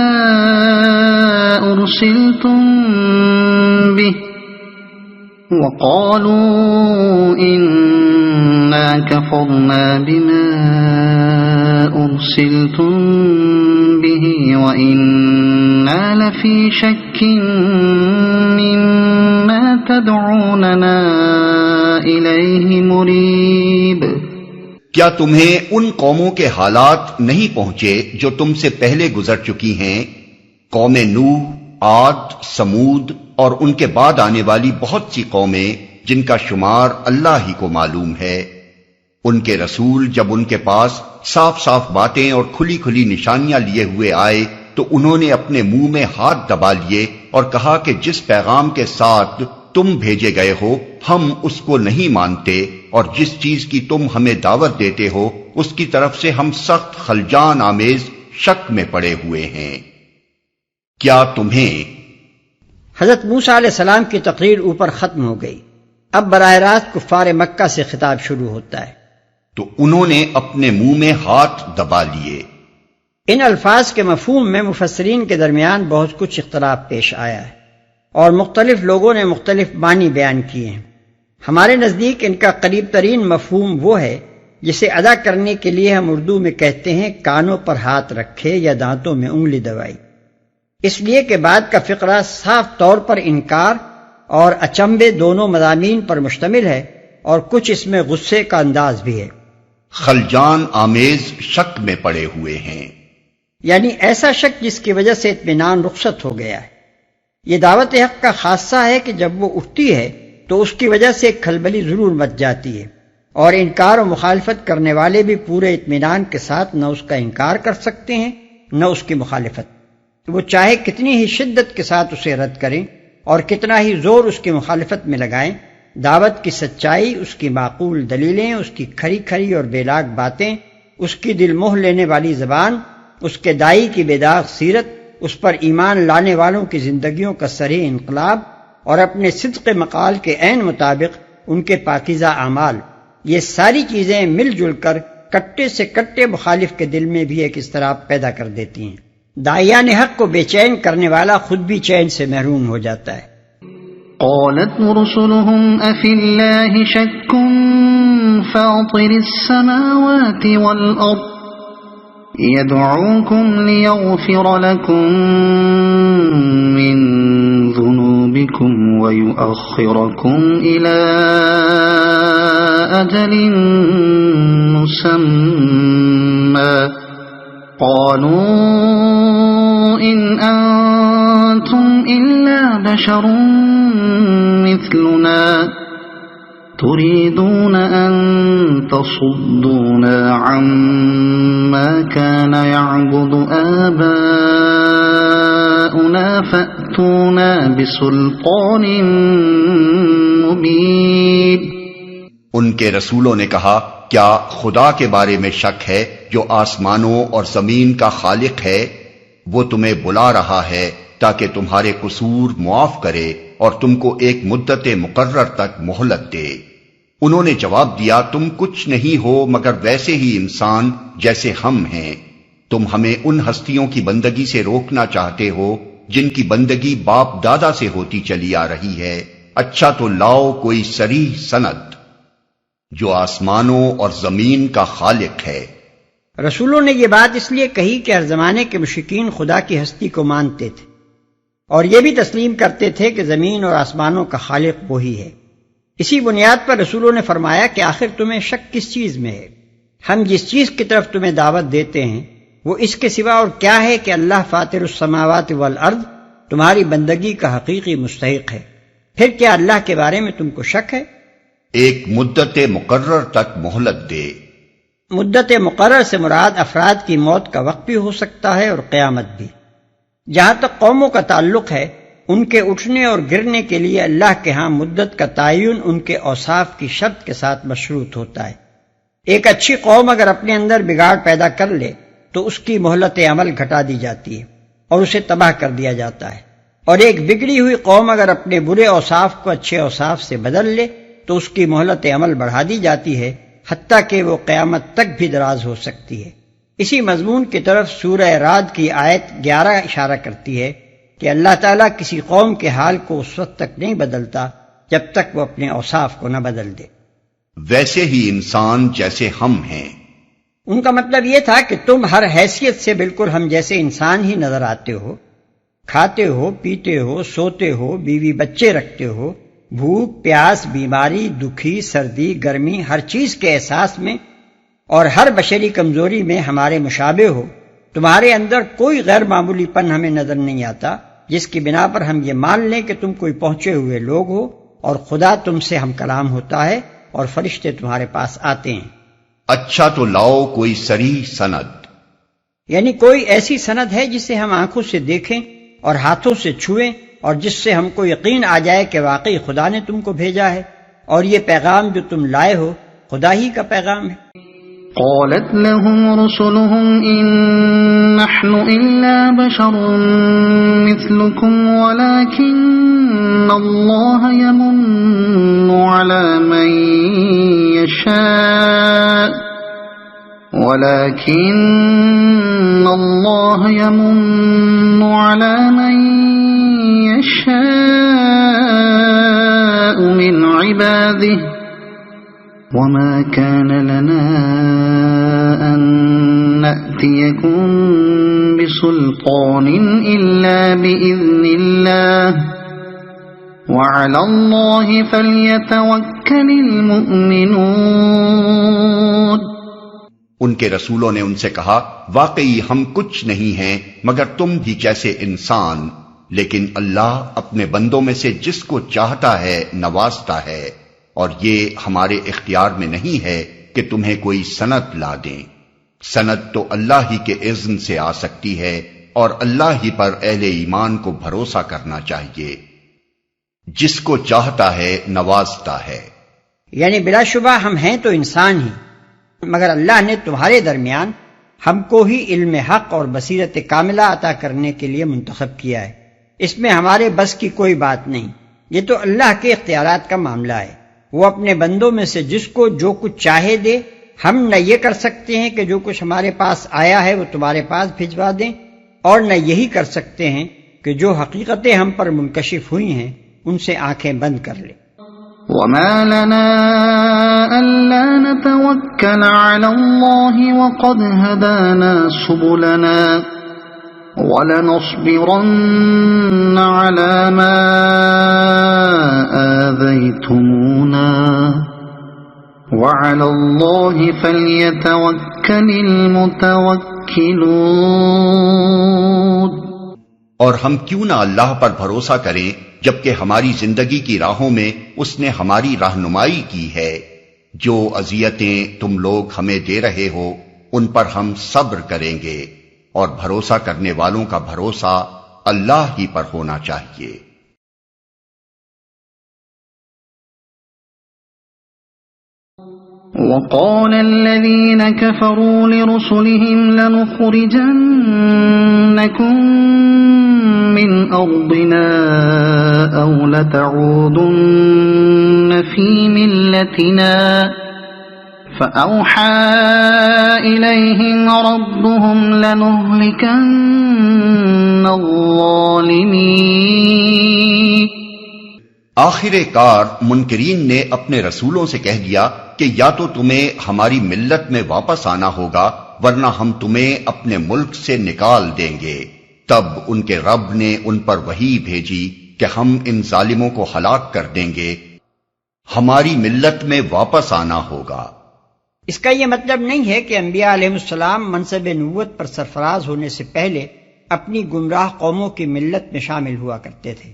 Speaker 3: أرسلتم به وَإِنَّا لَفِي شَكٍّ مِّمَّا تَدْعُونَنَا إِلَيْهِ مُرِيبٍ۔
Speaker 2: کیا تمہیں ان قوموں کے حالات نہیں پہنچے جو تم سے پہلے گزر چکی ہیں؟ قوم نوح، عاد، سمود اور ان کے بعد آنے والی بہت سی قومیں جن کا شمار اللہ ہی کو معلوم ہے۔ ان کے رسول جب ان کے پاس صاف صاف باتیں اور کھلی کھلی نشانیاں لیے ہوئے آئے تو انہوں نے اپنے منہ میں ہاتھ دبا لیے اور کہا کہ جس پیغام کے ساتھ تم بھیجے گئے ہو ہم اس کو نہیں مانتے، اور جس چیز کی تم ہمیں دعوت دیتے ہو اس کی طرف سے ہم سخت خلجان آمیز شک میں پڑے ہوئے ہیں۔ کیا تمہیں
Speaker 4: حضرت موسیٰ علیہ السلام کی تقریر اوپر ختم ہو گئی، اب براہ راست کفار مکہ سے خطاب شروع ہوتا ہے۔
Speaker 2: تو انہوں نے اپنے منہ میں ہاتھ دبا لیے۔
Speaker 4: ان الفاظ کے مفہوم میں مفسرین کے درمیان بہت کچھ اختلاف پیش آیا ہے اور مختلف لوگوں نے مختلف معنی بیان کیے ہیں۔ ہمارے نزدیک ان کا قریب ترین مفہوم وہ ہے جسے ادا کرنے کے لیے ہم اردو میں کہتے ہیں کانوں پر ہاتھ رکھے یا دانتوں میں انگلی دبائی، اس لیے کہ بعد کا فقرہ صاف طور پر انکار اور اچنبے دونوں مضامین پر مشتمل ہے اور کچھ اس میں غصے کا انداز بھی ہے۔
Speaker 2: خلجان آمیز شک میں پڑے ہوئے ہیں،
Speaker 4: یعنی ایسا شک جس کی وجہ سے اطمینان رخصت ہو گیا ہے۔ یہ دعوت حق کا خاصہ ہے کہ جب وہ اٹھتی ہے تو اس کی وجہ سے ایک کھلبلی ضرور مچ جاتی ہے، اور انکار و مخالفت کرنے والے بھی پورے اطمینان کے ساتھ نہ اس کا انکار کر سکتے ہیں نہ اس کی مخالفت، وہ چاہے کتنی ہی شدت کے ساتھ اسے رد کریں اور کتنا ہی زور اس کی مخالفت میں لگائیں، دعوت کی سچائی، اس کی معقول دلیلیں، اس کی کھری کھری اور بے لاگ باتیں، اس کی دل موہ لینے والی زبان، اس کے دائی کی بے داغ سیرت، اس پر ایمان لانے والوں کی زندگیوں کا سریع انقلاب اور اپنے صدق مقال کے عین مطابق ان کے پاکیزہ اعمال، یہ ساری چیزیں مل جل کر کٹے سے کٹے مخالف کے دل میں بھی ایک اضطراب پیدا کر دیتی ہیں۔ داعیان حق کو بے چین کرنے والا خود بھی چین سے محروم ہو جاتا ہے۔
Speaker 3: قالت رسلهم أفي الله شك فاطر السماوات والأرض يدعوكم ليغفر لكم من ذنوبكم بكم ويؤخركم إلى أجل مسمى قالوا إن أنتم إلا بشر مثلنا تريدون أن تصدونا عما كان يعبد آباؤنا فأتونا بسلطان مبين۔
Speaker 2: ان کے رسولوں نے کہا کیا خدا کے بارے میں شک ہے جو آسمانوں اور زمین کا خالق ہے؟ وہ تمہیں بلا رہا ہے تاکہ تمہارے قصور معاف کرے اور تم کو ایک مدت مقرر تک مہلت دے۔ انہوں نے جواب دیا تم کچھ نہیں ہو مگر ویسے ہی انسان جیسے ہم ہیں۔ تم ہمیں ان ہستیوں کی بندگی سے روکنا چاہتے ہو جن کی بندگی باپ دادا سے ہوتی چلی آ رہی ہے۔ اچھا تو لاؤ کوئی صریح سند جو آسمانوں اور زمین کا خالق ہے۔
Speaker 4: رسولوں نے یہ بات اس لیے کہی کہ ہر زمانے کے مشرکین خدا کی ہستی کو مانتے تھے اور یہ بھی تسلیم کرتے تھے کہ زمین اور آسمانوں کا خالق وہی ہے۔ اسی بنیاد پر رسولوں نے فرمایا کہ آخر تمہیں شک کس چیز میں ہے؟ ہم جس چیز کی طرف تمہیں دعوت دیتے ہیں وہ اس کے سوا اور کیا ہے کہ اللہ فاطر السماوات والارض تمہاری بندگی کا حقیقی مستحق ہے۔ پھر کیا اللہ کے بارے میں تم کو شک ہے؟
Speaker 2: ایک مدت مقرر تک مہلت دے۔
Speaker 4: مدت مقرر سے مراد افراد کی موت کا وقت بھی ہو سکتا ہے اور قیامت بھی۔ جہاں تک قوموں کا تعلق ہے ان کے اٹھنے اور گرنے کے لیے اللہ کے ہاں مدت کا تعین ان کے اوصاف کی شرط کے ساتھ مشروط ہوتا ہے۔ ایک اچھی قوم اگر اپنے اندر بگاڑ پیدا کر لے تو اس کی مہلت عمل گھٹا دی جاتی ہے اور اسے تباہ کر دیا جاتا ہے، اور ایک بگڑی ہوئی قوم اگر اپنے برے اوصاف کو اچھے اوصاف سے بدل لے تو اس کی مہلت عمل بڑھا دی جاتی ہے، حتیٰ کہ وہ قیامت تک بھی دراز ہو سکتی ہے۔ اسی مضمون کی طرف سورہ رعد کی آیت 11 اشارہ کرتی ہے کہ اللہ تعالیٰ کسی قوم کے حال کو اس وقت تک نہیں بدلتا جب تک وہ اپنے اوصاف کو نہ بدل دے۔
Speaker 2: ویسے ہی انسان جیسے ہم ہیں۔
Speaker 4: ان کا مطلب یہ تھا کہ تم ہر حیثیت سے بالکل ہم جیسے انسان ہی نظر آتے ہو، کھاتے ہو، پیتے ہو، سوتے ہو، بیوی بچے رکھتے ہو، بھوک پیاس، بیماری، دکھی، سردی، گرمی، ہر چیز کے احساس میں اور ہر بشری کمزوری میں ہمارے مشابہ ہو۔ تمہارے اندر کوئی غیر معمولی پن ہمیں نظر نہیں آتا جس کی بنا پر ہم یہ مان لیں کہ تم کوئی پہنچے ہوئے لوگ ہو اور خدا تم سے ہم کلام ہوتا ہے اور فرشتے تمہارے پاس آتے ہیں۔
Speaker 2: اچھا تو لاؤ کوئی صریح سند،
Speaker 4: یعنی کوئی ایسی سند ہے جسے ہم آنکھوں سے دیکھیں اور ہاتھوں سے چھوئیں اور جس سے ہم کو یقین آ جائے کہ واقعی خدا نے تم کو بھیجا ہے اور یہ پیغام جو تم لائے ہو خدا ہی کا پیغام ہے۔
Speaker 3: قالت لهم رسلهم إن نحن إلا بشر مثلكم ولكن الله يمن على من يشاء من عباده وما كان لنا أن نأتيكم بسلطان إلا بإذن الله وعلى الله فليتوكل المؤمنون۔
Speaker 2: ان کے رسولوں نے ان سے کہا واقعی ہم کچھ نہیں ہیں مگر تم بھی جیسے انسان، لیکن اللہ اپنے بندوں میں سے جس کو چاہتا ہے نوازتا ہے، اور یہ ہمارے اختیار میں نہیں ہے کہ تمہیں کوئی سند لا دیں۔ سند تو اللہ ہی کے اذن سے آ سکتی ہے اور اللہ ہی پر اہل ایمان کو بھروسہ کرنا چاہیے، جس کو چاہتا ہے نوازتا ہے۔
Speaker 4: یعنی بلا شبہ ہم ہیں تو انسان ہی، مگر اللہ نے تمہارے درمیان ہم کو ہی علم حق اور بصیرت کاملہ عطا کرنے کے لیے منتخب کیا ہے۔ اس میں ہمارے بس کی کوئی بات نہیں، یہ تو اللہ کے اختیارات کا معاملہ ہے۔ وہ اپنے بندوں میں سے جس کو جو کچھ چاہے دے۔ ہم نہ یہ کر سکتے ہیں کہ جو کچھ ہمارے پاس آیا ہے وہ تمہارے پاس بھجوا دیں، اور نہ یہی کر سکتے ہیں کہ جو حقیقتیں ہم پر منکشف ہوئی ہیں ان سے آنکھیں بند کر لیں۔
Speaker 3: وما لنا ألا نتوكل على الله وقد هدانا سبلنا وَلَنَصْبِرَنَّ عَلَى مَا آذَيْتُمُونَا وَعَلَى اللَّهِ فَلْيَتَوَكَّلِ الْمُتَوَكِّلُونَ۔
Speaker 2: اور ہم کیوں نہ اللہ پر بھروسہ کریں جبکہ ہماری زندگی کی راہوں میں اس نے ہماری رہنمائی کی ہے۔ جو اذیتیں تم لوگ ہمیں دے رہے ہو ان پر ہم صبر کریں گے، اور بھروسہ کرنے والوں کا بھروسہ اللہ ہی پر ہونا چاہیے۔
Speaker 3: وقال الذين كفروا لرسلهم لنخرجنكم من أرضنا أو لتعودن في ملتنا فأوحى إليهم ربهم لنهلكن الظالمين۔
Speaker 2: آخر کار منکرین نے اپنے رسولوں سے کہہ دیا کہ یا تو تمہیں ہماری ملت میں واپس آنا ہوگا ورنہ ہم تمہیں اپنے ملک سے نکال دیں گے۔ تب ان کے رب نے ان پر وحی بھیجی کہ ہم ان ظالموں کو ہلاک کر دیں گے، ہماری ملت میں واپس آنا ہوگا۔
Speaker 4: اس کا یہ مطلب نہیں ہے کہ انبیاء علیہ السلام منصب نبوت پر سرفراز ہونے سے پہلے اپنی گمراہ قوموں کی ملت میں شامل ہوا کرتے تھے،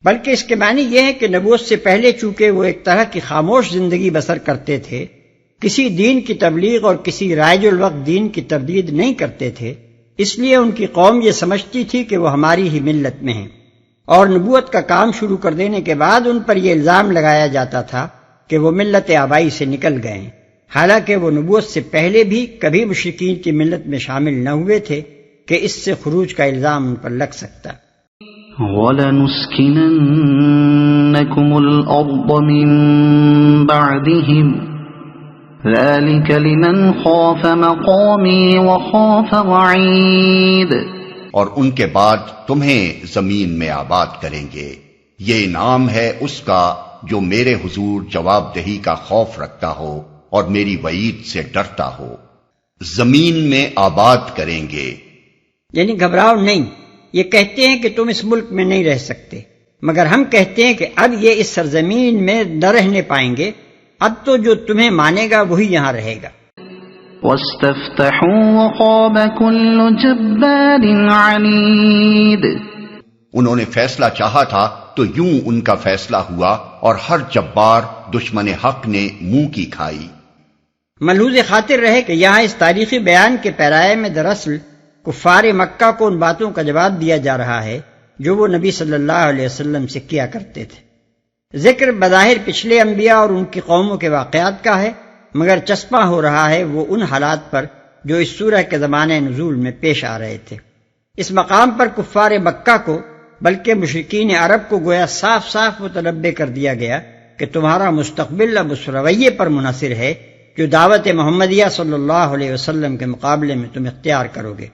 Speaker 4: بلکہ اس کے معنی یہ ہے کہ نبوت سے پہلے چونکہ وہ ایک طرح کی خاموش زندگی بسر کرتے تھے، کسی دین کی تبلیغ اور کسی رائج الوقت دین کی تردید نہیں کرتے تھے، اس لیے ان کی قوم یہ سمجھتی تھی کہ وہ ہماری ہی ملت میں ہیں، اور نبوت کا کام شروع کر دینے کے بعد ان پر یہ الزام لگایا جاتا تھا کہ وہ ملت آبائی سے نکل گئے ہیں، حالانکہ وہ نبوت سے پہلے بھی کبھی مشرکین کی ملت میں شامل نہ ہوئے تھے کہ اس سے خروج کا الزام ان پر لگ سکتا۔
Speaker 3: وَلَنُسْكِنَنَّكُمُ الْأَرْضَ مِنْ بَعْدِهِمْ ذَلِكَ لِمَنْ خَافَ مَقَامِي وَخَافَ وَعِيدِ۔
Speaker 2: اور ان کے بعد تمہیں زمین میں آباد کریں گے، یہ انعام ہے اس کا جو میرے حضور جواب دہی کا خوف رکھتا ہو اور میری وعید سے ڈرتا ہو۔ زمین میں آباد کریں گے،
Speaker 4: یعنی گھبراؤ نہیں، یہ کہتے ہیں کہ تم اس ملک میں نہیں رہ سکتے، مگر ہم کہتے ہیں کہ اب یہ اس سرزمین میں نہ رہنے پائیں گے، اب تو جو تمہیں مانے گا وہی یہاں رہے گا۔
Speaker 3: وَاسْتَفْتَحُوا وَخَابَ كُلُّ جَبَّارٍ عَنِيدٍ۔
Speaker 2: انہوں نے فیصلہ چاہا تھا تو یوں ان کا فیصلہ ہوا اور ہر جبار دشمن حق نے منہ کی کھائی۔
Speaker 4: ملحوظ خاطر رہے کہ یہاں اس تاریخی بیان کے پیرائے میں دراصل کفار مکہ کو ان باتوں کا جواب دیا جا رہا ہے جو وہ نبی صلی اللہ علیہ وسلم سے کیا کرتے تھے۔ ذکر بظاہر پچھلے انبیاء اور ان کی قوموں کے واقعات کا ہے، مگر چسپاں ہو رہا ہے وہ ان حالات پر جو اس سورہ کے زمانے نزول میں پیش آ رہے تھے۔ اس مقام پر کفار مکہ کو بلکہ مشرکین عرب کو گویا صاف صاف متنبع کر دیا گیا کہ تمہارا مستقبل اب اس رویے پر منحصر ہے جو دعوت محمدیہ صلی اللہ علیہ وسلم کے مقابلے میں تم اختیار کرو گے۔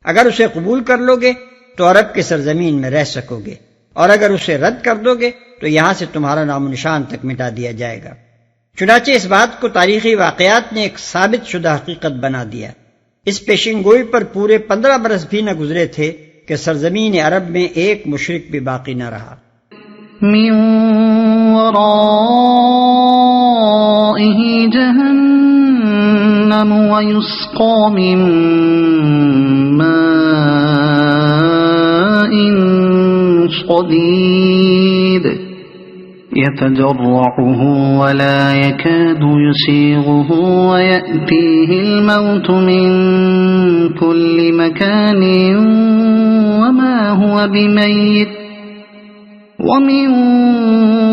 Speaker 4: اگر اسے قبول کر لو گے تو عرب کی سرزمین میں رہ سکو گے، اور اگر اسے رد کر دو گے تو یہاں سے تمہارا نام و نشان تک مٹا دیا جائے گا۔ چنانچہ اس بات کو تاریخی واقعات نے ایک ثابت شدہ حقیقت بنا دیا۔ اس پیشین گوئی پر پورے 15 برس بھی نہ گزرے تھے کہ سرزمین عرب میں ایک مشرک بھی باقی نہ رہا۔
Speaker 3: من ورائه جهنم ويسقى من ماء صديد يتجرعه ولا يكاد يسيغه ويأتيه الموت من كل مكان وما هو بميت ومن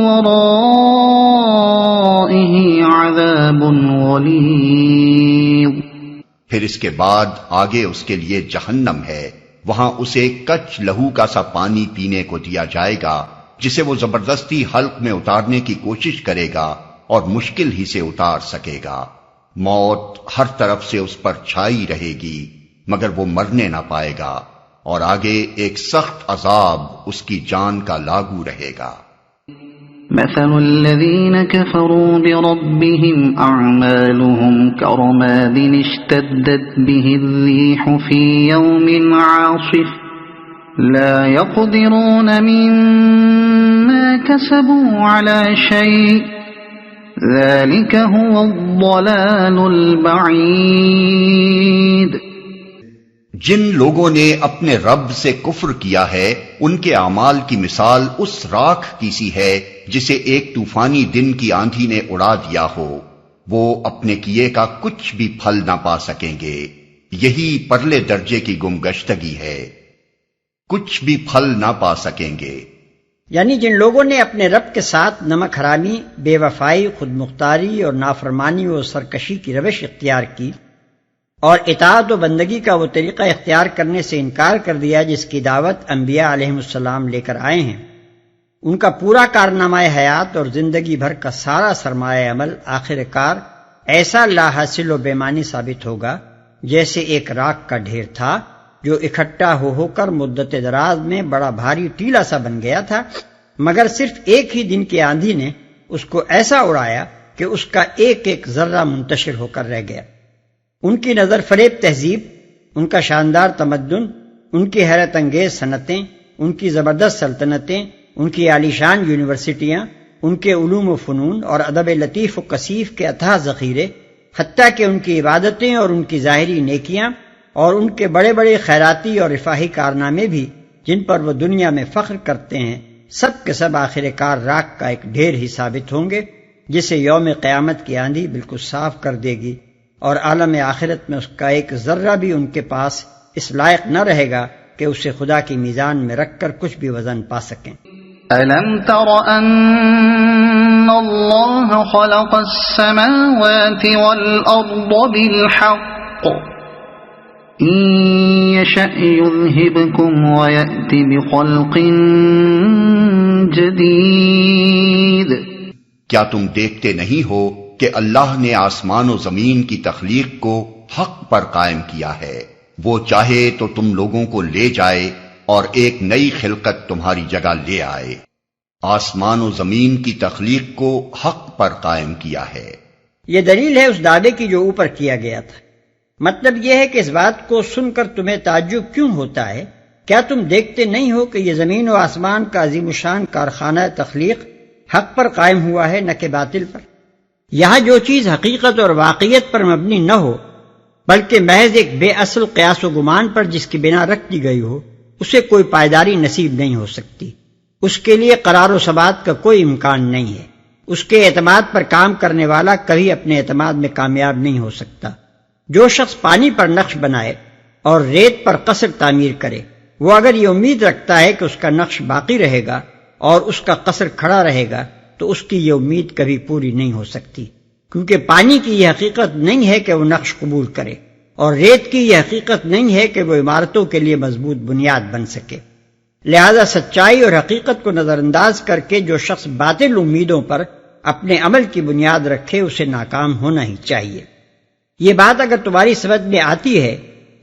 Speaker 3: ورائه عذاب غلیظ۔
Speaker 2: پھر اس کے بعد آگے اس کے لیے جہنم ہے، وہاں اسے کچ لہو کا سا پانی پینے کو دیا جائے گا جسے وہ زبردستی حلق میں اتارنے کی کوشش کرے گا اور مشکل ہی سے اتار سکے گا۔ موت ہر طرف سے اس پر چھائی رہے گی مگر وہ مرنے نہ پائے گا، اور آگے ایک سخت عذاب اس کی جان کا لاگو رہے گا۔
Speaker 3: مثل الذين كفروا بربهم أعمالهم كرماد اشتدت به الريح في يوم عاصف لا يقدرون مما كسبوا على شيء ذلك هو الضلال البعید۔
Speaker 2: جن لوگوں نے اپنے رب سے کفر کیا ہے ان کے اعمال کی مثال اس راکھ کی سی ہے جسے ایک طوفانی دن کی آندھی نے اڑا دیا ہو، وہ اپنے کیے کا کچھ بھی پھل نہ پا سکیں گے، یہی پرلے درجے کی گمگشتگی ہے، کچھ بھی پھل نہ پا سکیں گے۔
Speaker 4: یعنی جن لوگوں نے اپنے رب کے ساتھ نمک حرامی، بے وفائی، خود مختاری اور نافرمانی و سرکشی کی روش اختیار کی اور اطاعت و بندگی کا وہ طریقہ اختیار کرنے سے انکار کر دیا جس کی دعوت انبیاء علیہم السلام لے کر آئے ہیں، ان کا پورا کارنامہ حیات اور زندگی بھر کا سارا سرمایہ عمل آخر کار ایسا لا حاصل و بے معنی ثابت ہوگا جیسے ایک راکھ کا ڈھیر تھا جو اکٹھا ہو کر مدت دراز میں بڑا بھاری ٹیلا سا بن گیا تھا، مگر صرف ایک ہی دن کی آندھی نے اس کو ایسا اڑایا کہ اس کا ایک ایک ذرہ منتشر ہو کر رہ گیا۔ ان کی نظر فریب تہذیب، ان کا شاندار تمدن، ان کی حیرت انگیز صنعتیں، ان کی زبردست سلطنتیں، ان کی عالیشان یونیورسٹیاں، ان کے علوم و فنون اور ادب لطیف و کثیف کے اتھاہ ذخیرے، حتیٰ کہ ان کی عبادتیں اور ان کی ظاہری نیکیاں اور ان کے بڑے بڑے خیراتی اور رفاہی کارنامے بھی جن پر وہ دنیا میں فخر کرتے ہیں، سب کے سب آخر کار راکھ کا ایک ڈھیر ہی ثابت ہوں گے جسے یوم قیامت کی آندھی بالکل صاف کر دے گی، اور عالم آخرت میں اس کا ایک ذرہ بھی ان کے پاس اس لائق نہ رہے گا کہ اسے خدا کی میزان میں رکھ کر کچھ بھی وزن پا سکیں۔
Speaker 3: أَلَمْ تَرَ أَنَّ اللَّهَ خَلَقَ السَّمَاوَاتِ وَالْأَرْضَ بِالْحَقِّ إِن يَشَأْ يُذْهِبْكُمْ وَيَأْتِ بِخَلْقٍ جَدِيدٍ۔
Speaker 2: کیا تم دیکھتے نہیں ہو کہ اللہ نے آسمان و زمین کی تخلیق کو حق پر قائم کیا ہے، وہ چاہے تو تم لوگوں کو لے جائے اور ایک نئی خلقت تمہاری جگہ لے آئے۔ آسمان و زمین کی تخلیق کو حق پر قائم کیا ہے۔
Speaker 4: یہ دلیل ہے اس دعوے کی جو اوپر کیا گیا تھا۔ مطلب یہ ہے کہ اس بات کو سن کر تمہیں تعجب کیوں ہوتا ہے؟ کیا تم دیکھتے نہیں ہو کہ یہ زمین و آسمان کا عظیم الشان کارخانہ تخلیق حق پر قائم ہوا ہے، نہ کہ باطل پر؟ یہاں جو چیز حقیقت اور واقعیت پر مبنی نہ ہو بلکہ محض ایک بے اصل قیاس و گمان پر جس کی بنا رکھ دی گئی ہو، اسے کوئی پائیداری نصیب نہیں ہو سکتی، اس کے لیے قرار و ثبات کا کوئی امکان نہیں ہے، اس کے اعتماد پر کام کرنے والا کبھی اپنے اعتماد میں کامیاب نہیں ہو سکتا۔ جو شخص پانی پر نقش بنائے اور ریت پر قصر تعمیر کرے، وہ اگر یہ امید رکھتا ہے کہ اس کا نقش باقی رہے گا اور اس کا قصر کھڑا رہے گا تو اس کی یہ امید کبھی پوری نہیں ہو سکتی، کیونکہ پانی کی یہ حقیقت نہیں ہے کہ وہ نقش قبول کرے، اور ریت کی یہ حقیقت نہیں ہے کہ وہ عمارتوں کے لیے مضبوط بنیاد بن سکے۔ لہذا سچائی اور حقیقت کو نظر انداز کر کے جو شخص باطل امیدوں پر اپنے عمل کی بنیاد رکھے اسے ناکام ہونا ہی چاہیے۔ یہ بات اگر تمہاری سمجھ میں آتی ہے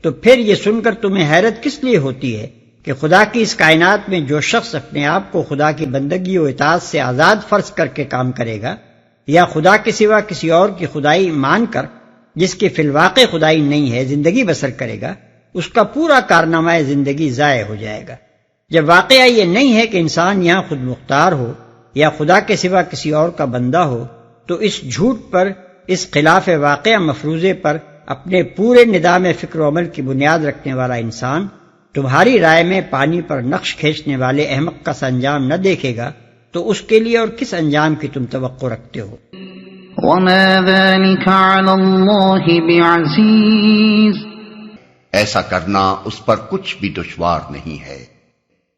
Speaker 4: تو پھر یہ سن کر تمہیں حیرت کس لیے ہوتی ہے کہ خدا کی اس کائنات میں جو شخص اپنے آپ کو خدا کی بندگی و اطاعت سے آزاد فرض کر کے کام کرے گا، یا خدا کے سوا کسی اور کی خدائی مان کر جس کی فی الواقع خدائی نہیں ہے زندگی بسر کرے گا، اس کا پورا کارنامہ زندگی ضائع ہو جائے گا۔ جب واقعہ یہ نہیں ہے کہ انسان یہاں خود مختار ہو یا خدا کے سوا کسی اور کا بندہ ہو، تو اس جھوٹ پر، اس خلاف واقعہ مفروضے پر اپنے پورے نظام فکر و عمل کی بنیاد رکھنے والا انسان تمہاری رائے میں پانی پر نقش کھینچنے والے احمق کا انجام نہ دیکھے گا تو اس کے لیے اور کس انجام کی تم توقع رکھتے ہو؟
Speaker 3: وَمَا ذَلِكَ عَلَى اللَّهِ بِعَزِيزٍ۔
Speaker 2: ایسا کرنا اس پر کچھ بھی دشوار نہیں ہے۔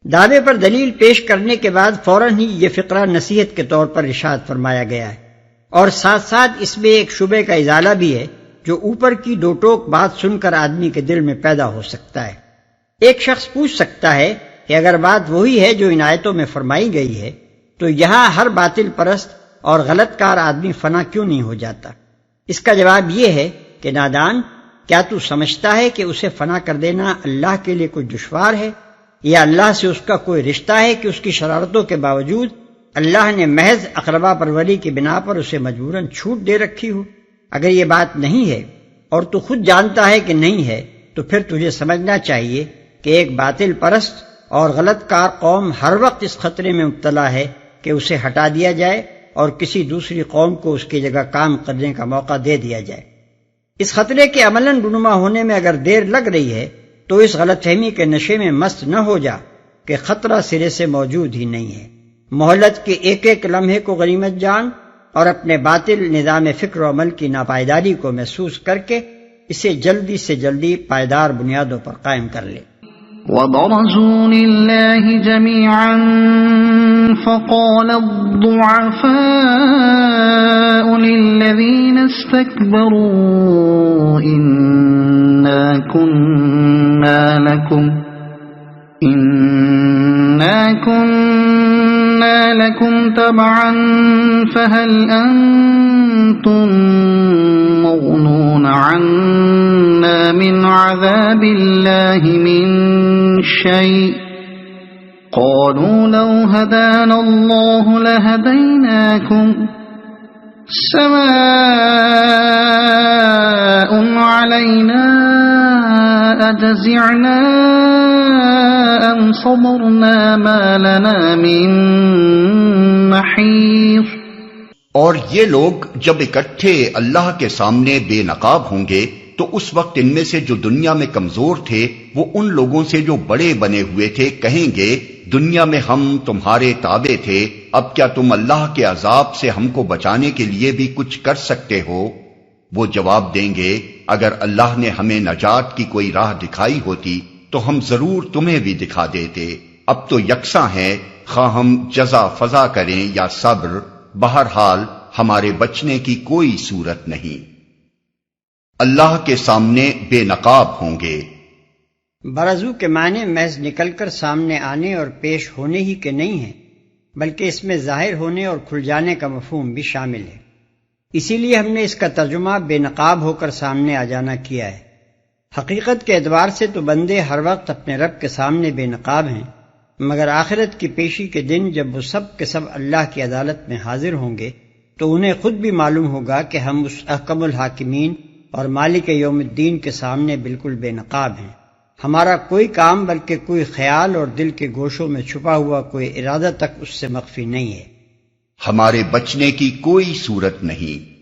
Speaker 4: دعوے پر دلیل پیش کرنے کے بعد فوراً ہی یہ فقرہ نصیحت کے طور پر ارشاد فرمایا گیا ہے، اور ساتھ ساتھ اس میں ایک شبے کا ازالہ بھی ہے جو اوپر کی دو ٹوک بات سن کر آدمی کے دل میں پیدا ہو سکتا ہے۔ ایک شخص پوچھ سکتا ہے کہ اگر بات وہی ہے جو ان آیتوں میں فرمائی گئی ہے تو یہاں ہر باطل پرست اور غلط کار آدمی فنا کیوں نہیں ہو جاتا؟ اس کا جواب یہ ہے کہ نادان، کیا تو سمجھتا ہے کہ اسے فنا کر دینا اللہ کے لیے کوئی دشوار ہے، یا اللہ سے اس کا کوئی رشتہ ہے کہ اس کی شرارتوں کے باوجود اللہ نے محض اقربا پروری کی بنا پر اسے مجبوراً چھوٹ دے رکھی ہو؟ اگر یہ بات نہیں ہے اور تو خود جانتا ہے کہ نہیں ہے تو پھر تجھے سمجھنا چاہیے کہ ایک باطل پرست اور غلط کار قوم ہر وقت اس خطرے میں مبتلا ہے کہ اسے ہٹا دیا جائے اور کسی دوسری قوم کو اس کی جگہ کام کرنے کا موقع دے دیا جائے۔ اس خطرے کے عملاً رونما ہونے میں اگر دیر لگ رہی ہے تو اس غلط فہمی کے نشے میں مست نہ ہو جا کہ خطرہ سرے سے موجود ہی نہیں ہے۔ مہلت کے ایک ایک لمحے کو غنیمت جان اور اپنے باطل نظام فکر و عمل کی ناپائیداری کو محسوس کر کے اسے جلدی سے جلدی پائیدار بنیادوں پر قائم کر لے۔
Speaker 3: وَبَرَزُوا لِلَّهِ جَمِيعًا فَقَالَ الضُّعَفَاءُ لِلَّذِينَ اسْتَكْبَرُوا إِنَّا كُنَّا لَكُمْ تَبَعًا فَهَلْ أَنْتُمْ مُغْنُونَ عَنَّا مِنْ عَذَابِ اللَّهِ مِنْ شَيْءٍ قَالُوا لَوْ هَدَانَا اللَّهُ لَهَدَيْنَاكُمْ سَوَاءٌ عَلَيْنَا أَجَزِعْنَا أَمْ صَبَرْنَا مَا لَنَا مِن مَّحِيصٍ۔
Speaker 2: اور یہ لوگ جب اکٹھے اللہ کے سامنے بے نقاب ہوں گے تو اس وقت ان میں سے جو دنیا میں کمزور تھے وہ ان لوگوں سے جو بڑے بنے ہوئے تھے کہیں گے دنیا میں ہم تمہارے تابع تھے، اب کیا تم اللہ کے عذاب سے ہم کو بچانے کے لیے بھی کچھ کر سکتے ہو؟ وہ جواب دیں گے اگر اللہ نے ہمیں نجات کی کوئی راہ دکھائی ہوتی تو ہم ضرور تمہیں بھی دکھا دیتے، اب تو یکساں ہیں خواہ ہم جزا فضا کریں یا صبر، بہرحال ہمارے بچنے کی کوئی صورت نہیں۔ اللہ کے سامنے بے نقاب ہوں گے۔
Speaker 4: برزو کے معنی محض نکل کر سامنے آنے اور پیش ہونے ہی کے نہیں ہیں، بلکہ اس میں ظاہر ہونے اور کھل جانے کا مفہوم بھی شامل ہے۔ اسی لیے ہم نے اس کا ترجمہ بے نقاب ہو کر سامنے آ جانا کیا ہے۔ حقیقت کے اعتبار سے تو بندے ہر وقت اپنے رب کے سامنے بے نقاب ہیں، مگر آخرت کی پیشی کے دن جب وہ سب کے سب اللہ کی عدالت میں حاضر ہوں گے تو انہیں خود بھی معلوم ہوگا کہ ہم اس احکم الحاکمین اور مالک یوم الدین کے سامنے بالکل بے نقاب ہیں۔ ہمارا کوئی کام بلکہ کوئی خیال اور دل کے گوشوں میں چھپا ہوا کوئی ارادہ تک اس سے مخفی نہیں ہے۔
Speaker 2: ہمارے بچنے کی کوئی صورت نہیں۔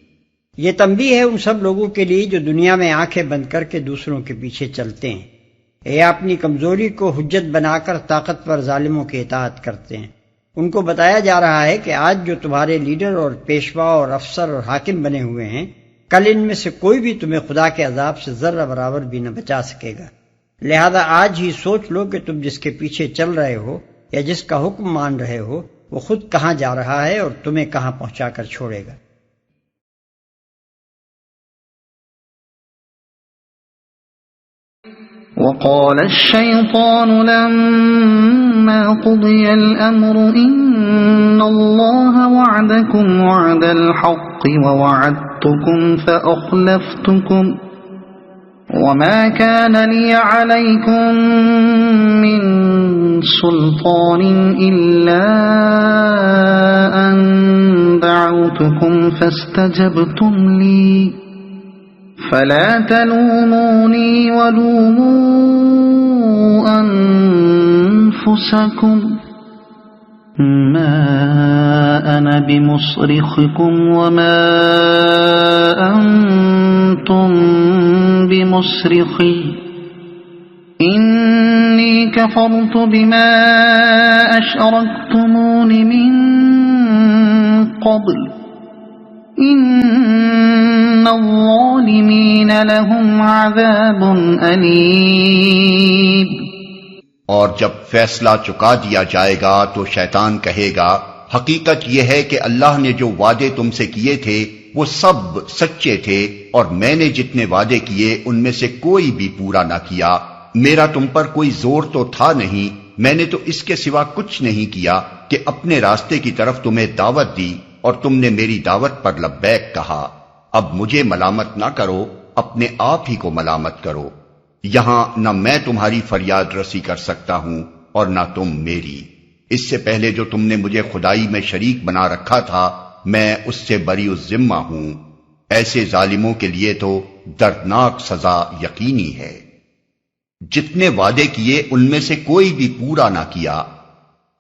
Speaker 4: یہ تنبیہ ہے ان سب لوگوں کے لیے جو دنیا میں آنکھیں بند کر کے دوسروں کے پیچھے چلتے ہیں یا اپنی کمزوری کو حجت بنا کر طاقتور ظالموں کی اطاعت کرتے ہیں۔ ان کو بتایا جا رہا ہے کہ آج جو تمہارے لیڈر اور پیشوا اور افسر اور حاکم بنے ہوئے ہیں، کل ان میں سے کوئی بھی تمہیں خدا کے عذاب سے ذرہ برابر بھی نہ بچا سکے گا۔ لہذا آج ہی سوچ لو کہ تم جس کے پیچھے چل رہے ہو یا جس کا حکم مان رہے ہو وہ خود کہاں جا رہا ہے اور تمہیں کہاں پہنچا کر چھوڑے گا۔
Speaker 3: وقال الشيطان لما قضي الأمر إن الله وعدكم وعد الحق ووعدتكم فأخلفتكم وما كان لي عليكم من سلطان إلا أن دعوتكم فاستجبتم لي فلا تلوموني ولوموا أنفسكم ما أنا بمصرخكم وما أنتم بمصرخي إني كفرت بما أشركتمون من قبل إن الظالمين لهم عذاب أليم۔
Speaker 2: اور جب فیصلہ چکا دیا جائے گا تو شیطان کہے گا حقیقت یہ ہے کہ اللہ نے جو وعدے تم سے کیے تھے وہ سب سچے تھے اور میں نے جتنے وعدے کیے ان میں سے کوئی بھی پورا نہ کیا۔ میرا تم پر کوئی زور تو تھا نہیں، میں نے تو اس کے سوا کچھ نہیں کیا کہ اپنے راستے کی طرف تمہیں دعوت دی اور تم نے میری دعوت پر لبیک کہا۔ اب مجھے ملامت نہ کرو، اپنے آپ ہی کو ملامت کرو۔ یہاں نہ میں تمہاری فریاد رسی کر سکتا ہوں اور نہ تم میری۔ اس سے پہلے جو تم نے مجھے خدائی میں شریک بنا رکھا تھا میں اس سے بری الذمہ ہوں۔ ایسے ظالموں کے لیے تو دردناک سزا یقینی ہے۔ جتنے وعدے کیے ان میں سے کوئی بھی پورا نہ کیا۔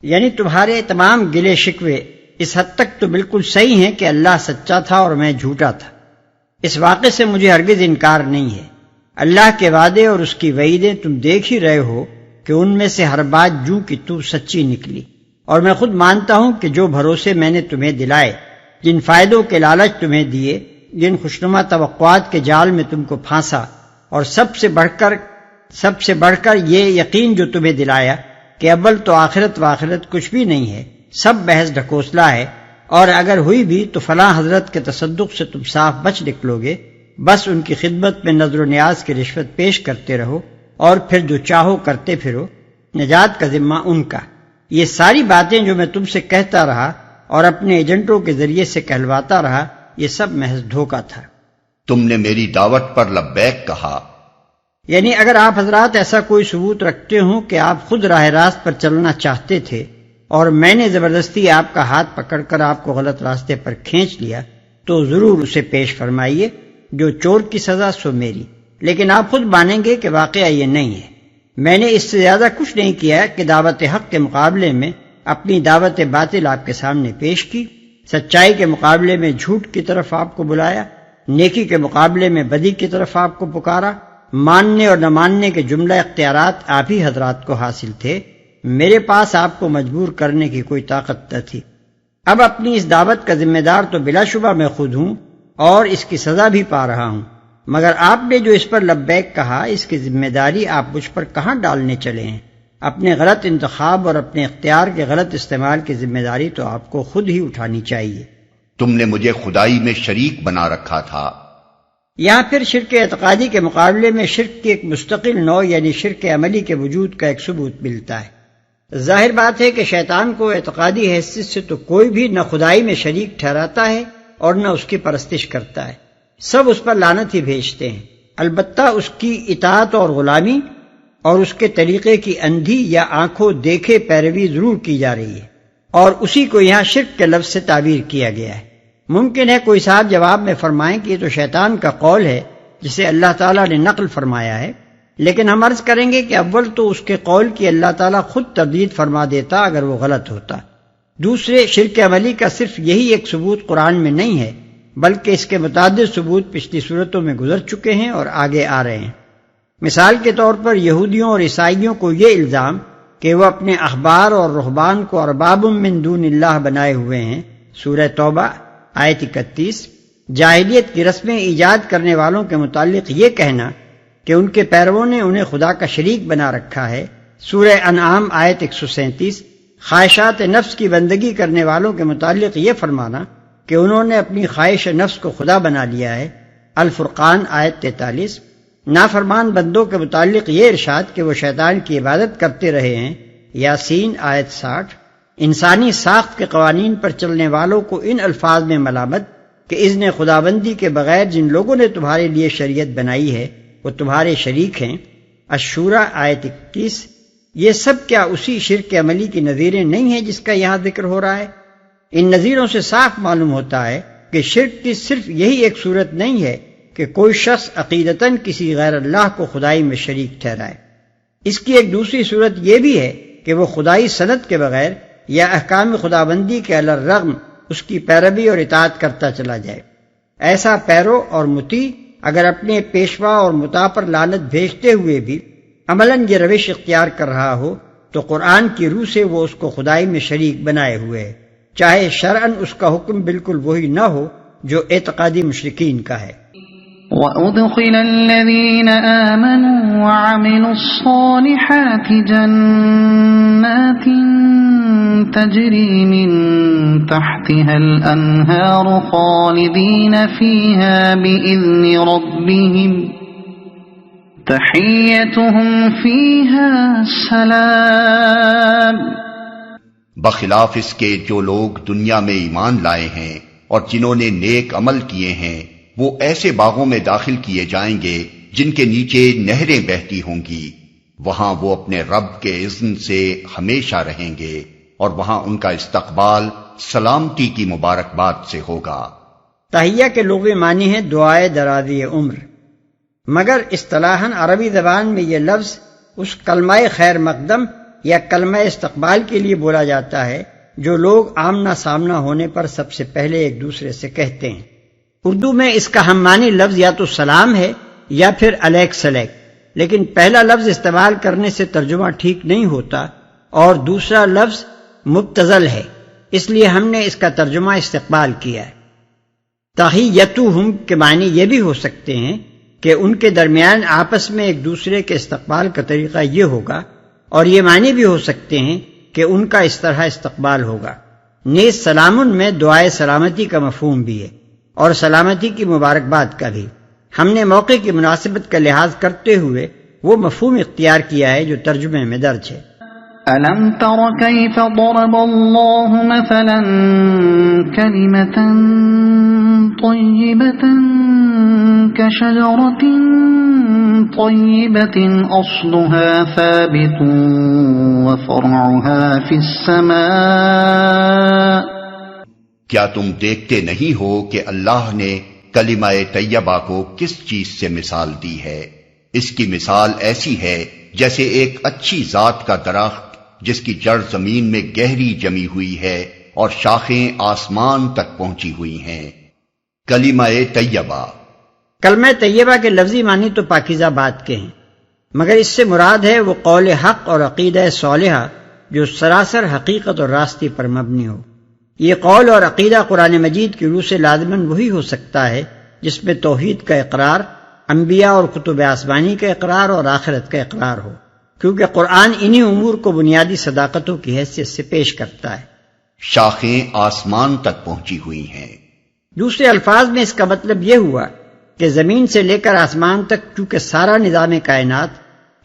Speaker 4: یعنی تمہارے تمام گلے شکوے اس حد تک تو بالکل صحیح ہیں کہ اللہ سچا تھا اور میں جھوٹا تھا۔ اس واقعے سے مجھے ہرگز انکار نہیں ہے۔ اللہ کے وعدے اور اس کی وعیدیں تم دیکھ ہی رہے ہو کہ ان میں سے ہر بات جوں کی تو سچی نکلی، اور میں خود مانتا ہوں کہ جو بھروسے میں نے تمہیں دلائے، جن فائدوں کے لالچ تمہیں دیے، جن خوشنما توقعات کے جال میں تم کو پھانسا، اور سب سے بڑھ کر یہ یقین جو تمہیں دلایا کہ اول تو آخرت و آخرت کچھ بھی نہیں ہے، سب محض ڈھکوسلا ہے، اور اگر ہوئی بھی تو فلاں حضرت کے تصدق سے تم صاف بچ نکلو گے، بس ان کی خدمت میں نظر و نیاز کی رشوت پیش کرتے رہو اور پھر جو چاہو کرتے پھرو، نجات کا ذمہ ان کا۔ یہ ساری باتیں جو میں تم سے کہتا رہا اور اپنے ایجنٹوں کے ذریعے سے کہلواتا رہا، یہ سب محض دھوکہ تھا۔
Speaker 2: تم نے میری دعوت پر لبیک کہا۔
Speaker 4: یعنی اگر آپ حضرات ایسا کوئی ثبوت رکھتے ہوں کہ آپ خود راہ راست پر چلنا چاہتے تھے اور میں نے زبردستی آپ کا ہاتھ پکڑ کر آپ کو غلط راستے پر کھینچ لیا، تو ضرور اسے پیش فرمائیے، جو چور کی سزا سو میری۔ لیکن آپ خود مانیں گے کہ واقعہ یہ نہیں ہے۔ میں نے اس سے زیادہ کچھ نہیں کیا کہ دعوت حق کے مقابلے میں اپنی دعوت باطل آپ کے سامنے پیش کی، سچائی کے مقابلے میں جھوٹ کی طرف آپ کو بلایا، نیکی کے مقابلے میں بدی کی طرف آپ کو پکارا۔ ماننے اور نہ ماننے کے جملہ اختیارات آپ ہی حضرات کو حاصل تھے، میرے پاس آپ کو مجبور کرنے کی کوئی طاقت نہ تھی۔ اب اپنی اس دعوت کا ذمہ دار تو بلا شبہ میں خود ہوں اور اس کی سزا بھی پا رہا ہوں، مگر آپ نے جو اس پر لبیک کہا، اس کی ذمہ داری آپ مجھ پر کہاں ڈالنے چلے ہیں؟ اپنے غلط انتخاب اور اپنے اختیار کے غلط استعمال کی ذمہ داری تو آپ کو خود ہی اٹھانی چاہیے۔
Speaker 2: تم نے مجھے خدائی میں شریک بنا رکھا تھا۔
Speaker 4: یہاں پھر شرک اعتقادی کے مقابلے میں شرک کی ایک مستقل نوع یعنی شرک عملی کے وجود کا ایک ثبوت ملتا ہے۔ ظاہر بات ہے کہ شیطان کو اعتقادی حیثیت سے تو کوئی بھی نہ خدائی میں شریک ٹھہراتا ہے اور نہ اس کی پرستش کرتا ہے، سب اس پر لعنت ہی بھیجتے ہیں۔ البتہ اس کی اطاعت اور غلامی اور اس کے طریقے کی اندھی یا آنکھوں دیکھے پیروی ضرور کی جا رہی ہے، اور اسی کو یہاں شرک کے لفظ سے تعبیر کیا گیا ہے۔ ممکن ہے کوئی صاحب جواب میں فرمائیں کہ یہ تو شیطان کا قول ہے جسے اللہ تعالیٰ نے نقل فرمایا ہے، لیکن ہم عرض کریں گے کہ اول تو اس کے قول کی اللہ تعالیٰ خود تردید فرما دیتا اگر وہ غلط ہوتا۔ دوسرے، شرک عملی کا صرف یہی ایک ثبوت قرآن میں نہیں ہے، بلکہ اس کے متعدد ثبوت پچھلی صورتوں میں گزر چکے ہیں اور آگے آ رہے ہیں۔ مثال کے طور پر یہودیوں اور عیسائیوں کو یہ الزام کہ وہ اپنے احبار اور رہبان کو ارباب من دون اللہ بنائے ہوئے ہیں، سورہ توبہ آیت 31۔ جاہلیت کی رسمیں ایجاد کرنے والوں کے متعلق یہ کہنا کہ ان کے پیرووں نے انہیں خدا کا شریک بنا رکھا ہے، سورہ انعام آیت 137۔ خواہشات نفس کی بندگی کرنے والوں کے متعلق یہ فرمانا کہ انہوں نے اپنی خواہش نفس کو خدا بنا لیا ہے، الفرقان آیت 43۔ نافرمان بندوں کے متعلق یہ ارشاد کہ وہ شیطان کی عبادت کرتے رہے ہیں، یاسین آیت 60۔ انسانی ساخت کے قوانین پر چلنے والوں کو ان الفاظ میں ملامت کہ اذن خداوندی کے بغیر جن لوگوں نے تمہارے لیے شریعت بنائی ہے وہ تمہارے شریک ہیں، الشورى آیت 21۔ یہ سب کیا اسی شرک عملی کی نظیریں نہیں ہیں جس کا یہاں ذکر ہو رہا ہے؟ ان نظیروں سے صاف معلوم ہوتا ہے کہ شرک کی صرف یہی ایک صورت نہیں ہے کہ کوئی شخص عقیدتاً کسی غیر اللہ کو خدائی میں شریک ٹھہرائے۔ اس کی ایک دوسری صورت یہ بھی ہے کہ وہ خدائی سند کے بغیر یا احکام خداوندی کے علی الرغم اس کی پیروی اور اطاعت کرتا چلا جائے۔ ایسا پیرو اور مطیع اگر اپنے پیشوا اور مطاع پر لعنت بھیجتے ہوئے بھی عملاً یہ روش اختیار کر رہا ہو تو قرآن کی روح سے وہ اس کو خدائی میں شریک بنائے ہوئے ہے، چاہے شرعاً اس کا حکم بالکل وہی نہ ہو جو اعتقادی مشرکین کا ہے۔
Speaker 3: وَأُدْخِلَ الَّذِينَ آمَنُوا وَعَمِلُوا الصَّالِحَاتِ جَنَّاتٍ تَجْرِي مِن تَحْتِهَا الْأَنْهَارُ خَالِدِينَ فِيهَا بِإِذْنِ رَبِّهِمْ تَحِيَّتُهُمْ فِيهَا سَلَامٌ۔
Speaker 2: بخلاف اس کے جو لوگ دنیا میں ایمان لائے ہیں اور جنہوں نے نیک عمل کیے ہیں، وہ ایسے باغوں میں داخل کیے جائیں گے جن کے نیچے نہریں بہتی ہوں گی، وہاں وہ اپنے رب کے اذن سے ہمیشہ رہیں گے، اور وہاں ان کا استقبال سلامتی کی مبارکباد سے ہوگا۔
Speaker 4: تحیہ کے لغوی معنی ہے دعائے درازی عمر، مگر اصطلاحاً عربی زبان میں یہ لفظ اس کلمہ خیر مقدم یا کلمہ استقبال کے لیے بولا جاتا ہے جو لوگ آمنا سامنا ہونے پر سب سے پہلے ایک دوسرے سے کہتے ہیں۔ اردو میں اس کا ہم معنی لفظ یا تو سلام ہے یا پھر علیک سلیک، لیکن پہلا لفظ استعمال کرنے سے ترجمہ ٹھیک نہیں ہوتا اور دوسرا لفظ مبتذل ہے، اس لیے ہم نے اس کا ترجمہ استقبال کیا ہے۔ تحیتہم کے معنی یہ بھی ہو سکتے ہیں کہ ان کے درمیان آپس میں ایک دوسرے کے استقبال کا طریقہ یہ ہوگا، اور یہ معنی بھی ہو سکتے ہیں کہ ان کا اس طرح استقبال ہوگا۔ نیز سلامن میں دعائے سلامتی کا مفہوم بھی ہے اور سلامتی کی مبارکباد کا بھی۔ ہم نے موقع کی مناسبت کا لحاظ کرتے ہوئے وہ مفہوم اختیار کیا ہے جو ترجمے میں درج ہے۔
Speaker 3: أَلَمْ تَرَ كَيْفَ ضَرَبَ اللَّهُ مَثَلًا كَلِمَةً طَيِّبَةً كَشَجَرَةٍ طَيِّبَةٍ أَصْلُهَا ثَابِتٌ وَفَرْعُهَا فِي السَّمَاءِ۔
Speaker 2: کیا تم دیکھتے نہیں ہو کہ اللہ نے کلمہ طیبہ کو کس چیز سے مثال دی ہے؟ اس کی مثال ایسی ہے جیسے ایک اچھی ذات کا درخت جس کی جڑ زمین میں گہری جمی ہوئی ہے اور شاخیں آسمان تک پہنچی ہوئی ہیں۔ کلمہ طیبہ،
Speaker 4: کلمہ طیبہ کے لفظی معنی تو پاکیزہ بات کے ہیں، مگر اس سے مراد ہے وہ قول حق اور عقیدہ صالحہ جو سراسر حقیقت اور راستے پر مبنی ہو۔ یہ قول اور عقیدہ قرآن مجید کی روح سے لازماً وہی ہو سکتا ہے جس میں توحید کا اقرار، انبیاء اور کتب آسمانی کا اقرار اور آخرت کا اقرار ہو، کیونکہ قرآن انہی امور کو بنیادی صداقتوں کی حیثیت سے پیش کرتا ہے۔
Speaker 2: شاخیں آسمان تک پہنچی ہوئی ہیں۔
Speaker 4: دوسرے الفاظ میں اس کا مطلب یہ ہوا کہ زمین سے لے کر آسمان تک چونکہ سارا نظام کائنات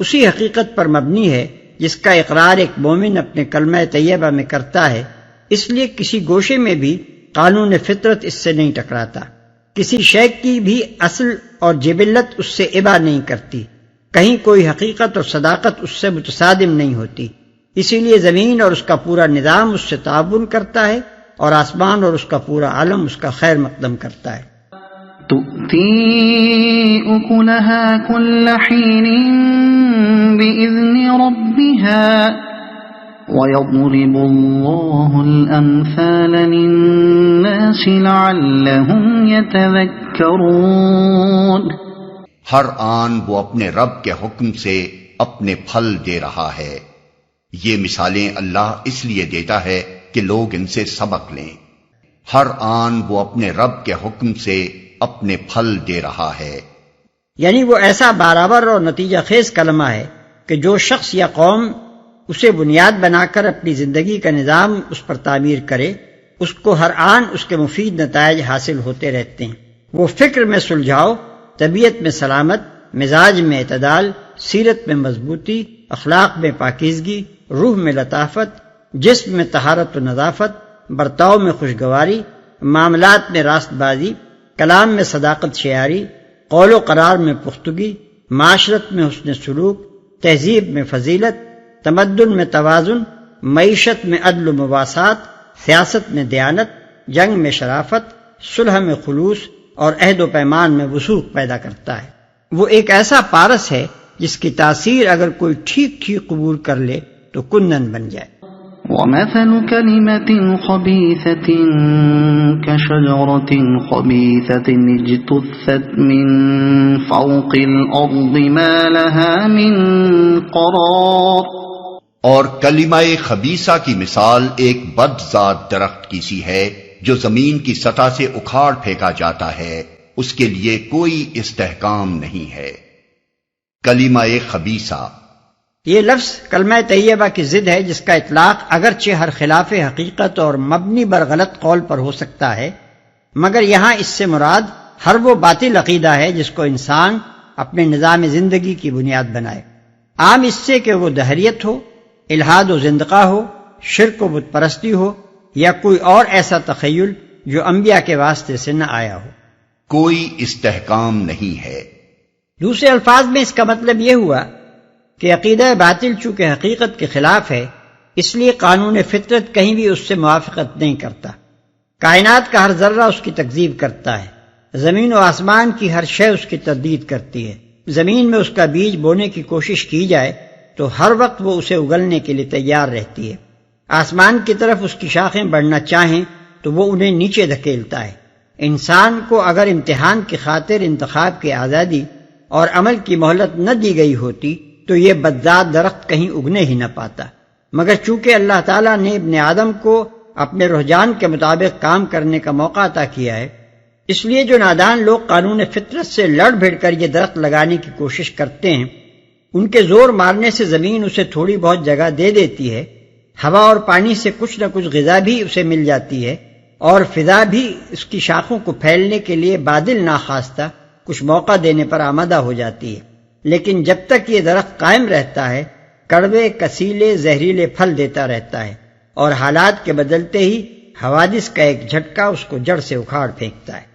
Speaker 4: اسی حقیقت پر مبنی ہے جس کا اقرار ایک مومن اپنے کلمہ طیبہ میں کرتا ہے، اس لیے کسی گوشے میں بھی قانون فطرت اس سے نہیں ٹکراتا، کسی شے کی بھی اصل اور جبلت اس سے ابا نہیں کرتی، کہیں کوئی حقیقت اور صداقت اس سے متصادم نہیں ہوتی، اسی لیے زمین اور اس کا پورا نظام اس سے تعاون کرتا ہے اور آسمان اور اس کا پورا عالم اس کا خیر مقدم کرتا ہے۔
Speaker 3: تُؤْتِي أُكُلَهَا كُلَّ حِينٍ بِإِذْنِ رَبِّهَا وَيَضْرِبُ اللَّهُ الْأَمْثَالَ لِلنَّاسِ لَعَلَّهُمْ يَتَذَكَّرُونَ۔
Speaker 2: ہر آن وہ اپنے رب کے حکم سے اپنے پھل دے رہا ہے۔ یہ مثالیں اللہ اس لیے دیتا ہے کہ لوگ ان سے سبق لیں۔ ہر آن وہ اپنے رب کے حکم سے اپنے پھل دے رہا ہے،
Speaker 4: یعنی وہ ایسا برابر اور نتیجہ خیز کلمہ ہے کہ جو شخص یا قوم اسے بنیاد بنا کر اپنی زندگی کا نظام اس پر تعمیر کرے، اس کو ہر آن اس کے مفید نتائج حاصل ہوتے رہتے ہیں۔ وہ فکر میں سلجھاؤ، طبیعت میں سلامت، مزاج میں اعتدال، سیرت میں مضبوطی، اخلاق میں پاکیزگی، روح میں لطافت، جسم میں طہارت و نظافت، برتاؤ میں خوشگواری، معاملات میں راست بازی، کلام میں صداقت شیاری، قول و قرار میں پختگی، معاشرت میں حسن سلوک، تہذیب میں فضیلت، تمدن میں توازن، معیشت میں عدل و مواسات، سیاست میں دیانت، جنگ میں شرافت، صلح میں خلوص اور عہد و پیمان میں وثوق پیدا کرتا ہے۔ وہ ایک ایسا پارس ہے جس کی تاثیر اگر کوئی ٹھیک ٹھیک قبول کر لے تو کندن بن جائے۔
Speaker 3: وَمَثَلُ كَلِمَةٍ خَبِيثَةٍ كَشَجَرَةٍ خَبِيثَةٍ اجْتُثَّتْ مِنْ فَوْقِ الْأَرْضِ مَا لَهَا مِنْ قَرَارٍ۔
Speaker 2: اور کلمہ خبیثہ کی مثال ایک بدذات درخت کی سی ہے جو زمین کی سطح سے اکھاڑ پھینکا جاتا ہے، اس کے لیے کوئی استحکام نہیں ہے۔ کلمہ خبیثہ،
Speaker 4: یہ لفظ کلمہ طیبہ کی ضد ہے جس کا اطلاق اگرچہ ہر خلاف حقیقت اور مبنی بر غلط قول پر ہو سکتا ہے، مگر یہاں اس سے مراد ہر وہ باطل عقیدہ ہے جس کو انسان اپنے نظام زندگی کی بنیاد بنائے، عام اس سے کہ وہ دہریت ہو، الحاد و زندقہ ہو، شرک و بت پرستی ہو یا کوئی اور ایسا تخیل جو انبیاء کے واسطے سے نہ آیا ہو۔
Speaker 2: کوئی استحکام نہیں ہے۔
Speaker 4: دوسرے الفاظ میں اس کا مطلب یہ ہوا کہ عقیدہ باطل چونکہ حقیقت کے خلاف ہے، اس لیے قانون فطرت کہیں بھی اس سے موافقت نہیں کرتا۔ کائنات کا ہر ذرہ اس کی تکذیب کرتا ہے، زمین و آسمان کی ہر شے اس کی تردید کرتی ہے۔ زمین میں اس کا بیج بونے کی کوشش کی جائے تو ہر وقت وہ اسے اگلنے کے لیے تیار رہتی ہے۔ آسمان کی طرف اس کی شاخیں بڑھنا چاہیں تو وہ انہیں نیچے دھکیلتا ہے۔ انسان کو اگر امتحان کی خاطر انتخاب کی آزادی اور عمل کی مہلت نہ دی گئی ہوتی تو یہ بدذات درخت کہیں اگنے ہی نہ پاتا، مگر چونکہ اللہ تعالیٰ نے ابن آدم کو اپنے رجحان کے مطابق کام کرنے کا موقع عطا کیا ہے، اس لیے جو نادان لوگ قانون فطرت سے لڑ بھڑ کر یہ درخت لگانے کی کوشش کرتے ہیں، ان کے زور مارنے سے زمین اسے تھوڑی بہت جگہ دے دیتی ہے، ہوا اور پانی سے کچھ نہ کچھ غذا بھی اسے مل جاتی ہے، اور فضا بھی اس کی شاخوں کو پھیلنے کے لیے بادل ناخواستہ کچھ موقع دینے پر آمادہ ہو جاتی ہے۔ لیکن جب تک یہ درخت قائم رہتا ہے، کڑوے کسیلے زہریلے پھل دیتا رہتا ہے، اور حالات کے بدلتے ہی حوادث کا ایک جھٹکا اس کو جڑ سے اکھاڑ پھینکتا ہے۔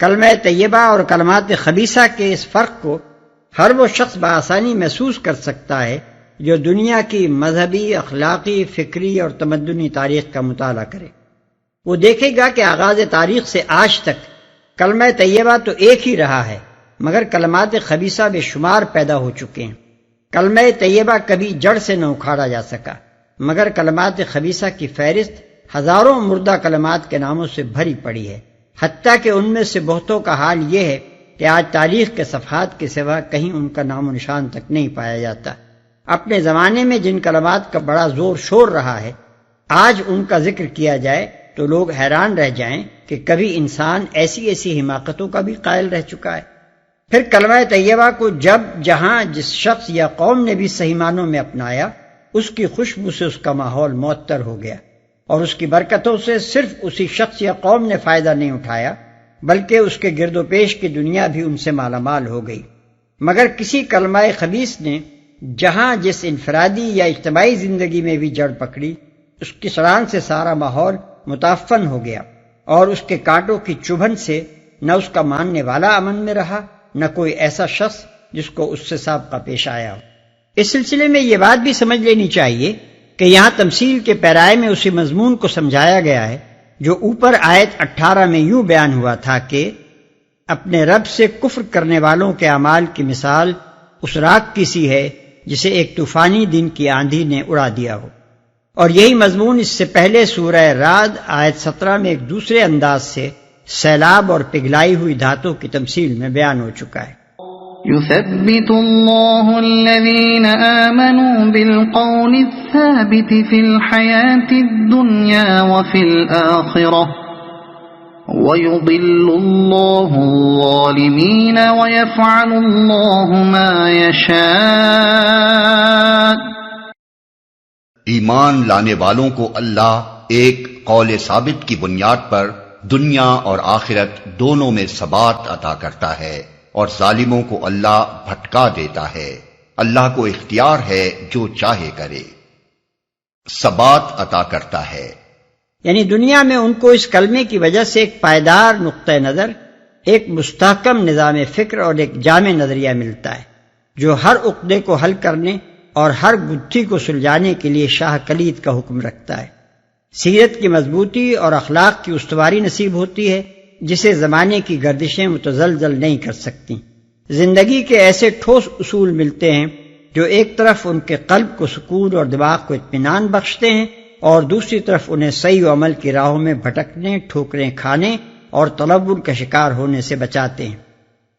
Speaker 4: کلمہ طیبہ اور کلمات خبیثہ کے اس فرق کو ہر وہ شخص بآسانی محسوس کر سکتا ہے جو دنیا کی مذہبی، اخلاقی، فکری اور تمدنی تاریخ کا مطالعہ کرے۔ وہ دیکھے گا کہ آغاز تاریخ سے آج تک کلمہ طیبہ تو ایک ہی رہا ہے، مگر کلمات خبیثہ بے شمار پیدا ہو چکے ہیں۔ کلمہ طیبہ کبھی جڑ سے نہ اکھاڑا جا سکا، مگر کلمات خبیثہ کی فہرست ہزاروں مردہ کلمات کے ناموں سے بھری پڑی ہے، حتیٰ کہ ان میں سے بہتوں کا حال یہ ہے کہ آج تاریخ کے صفحات کے سوا کہیں ان کا نام و نشان تک نہیں پایا جاتا۔ اپنے زمانے میں جن کلمات کا بڑا زور شور رہا ہے، آج ان کا ذکر کیا جائے تو لوگ حیران رہ جائیں کہ کبھی انسان ایسی ایسی حماقتوں کا بھی قائل رہ چکا ہے۔ پھر کلمہ طیبہ کو جب جہاں جس شخص یا قوم نے بھی صحیح معنوں میں اپنایا، اس کی خوشبو سے اس کا ماحول معطر ہو گیا، اور اس کی برکتوں سے صرف اسی شخص یا قوم نے فائدہ نہیں اٹھایا بلکہ اس کے گرد و پیش کی دنیا بھی ان سے مالا مال ہو گئی۔ مگر کسی کلمہ خبیث نے جہاں جس انفرادی یا اجتماعی زندگی میں بھی جڑ پکڑی، اس کی سڑان سے سارا ماحول متعفن ہو گیا، اور اس کے کانٹوں کی چبھن سے نہ اس کا ماننے والا امن میں رہا، نہ کوئی ایسا شخص جس کو اس سے سابقہ پیش آیا ہو۔ اس سلسلے میں یہ بات بھی سمجھ لینی چاہیے کہ یہاں تمثیل کے پیرائے میں اسی مضمون کو سمجھایا گیا ہے جو اوپر آیت 18 میں یوں بیان ہوا تھا کہ اپنے رب سے کفر کرنے والوں کے اعمال کی مثال اس راکھ کی سی ہے جسے ایک طوفانی دن کی آندھی نے اڑا دیا ہو، اور یہی مضمون اس سے پہلے سورہ رعد آیت 17 میں ایک دوسرے انداز سے سیلاب اور پگھلائی ہوئی دھاتوں کی تمثیل میں بیان ہو چکا ہے۔
Speaker 3: يثبت الله الذين آمنوا بالقول الثابت في الحياة الدنيا وفي الآخرة ويضل الله الظالمين ويفعل الله ما يشاء۔
Speaker 2: ایمان لانے والوں کو اللہ ایک قول ثابت کی بنیاد پر دنیا اور آخرت دونوں میں ثبات عطا کرتا ہے، اور ظالموں کو اللہ بھٹکا دیتا ہے۔ اللہ کو اختیار ہے جو چاہے کرے، ثبات عطا کرتا ہے۔
Speaker 4: یعنی دنیا میں ان کو اس کلمے کی وجہ سے ایک پائیدار نقطہ نظر، ایک مستحکم نظام فکر اور ایک جامع نظریہ ملتا ہے جو ہر عقدے کو حل کرنے اور ہر گتھی کو سلجھانے کے لیے شاہ کلید کا حکم رکھتا ہے۔ سیرت کی مضبوطی اور اخلاق کی استواری نصیب ہوتی ہے جسے زمانے کی گردشیں متزلزل نہیں کر سکتی۔ زندگی کے ایسے ٹھوس اصول ملتے ہیں جو ایک طرف ان کے قلب کو سکون اور دماغ کو اطمینان بخشتے ہیں، اور دوسری طرف انہیں صحیح و عمل کی راہوں میں بھٹکنے، ٹھوکریں کھانے اور تلون کا شکار ہونے سے بچاتے ہیں۔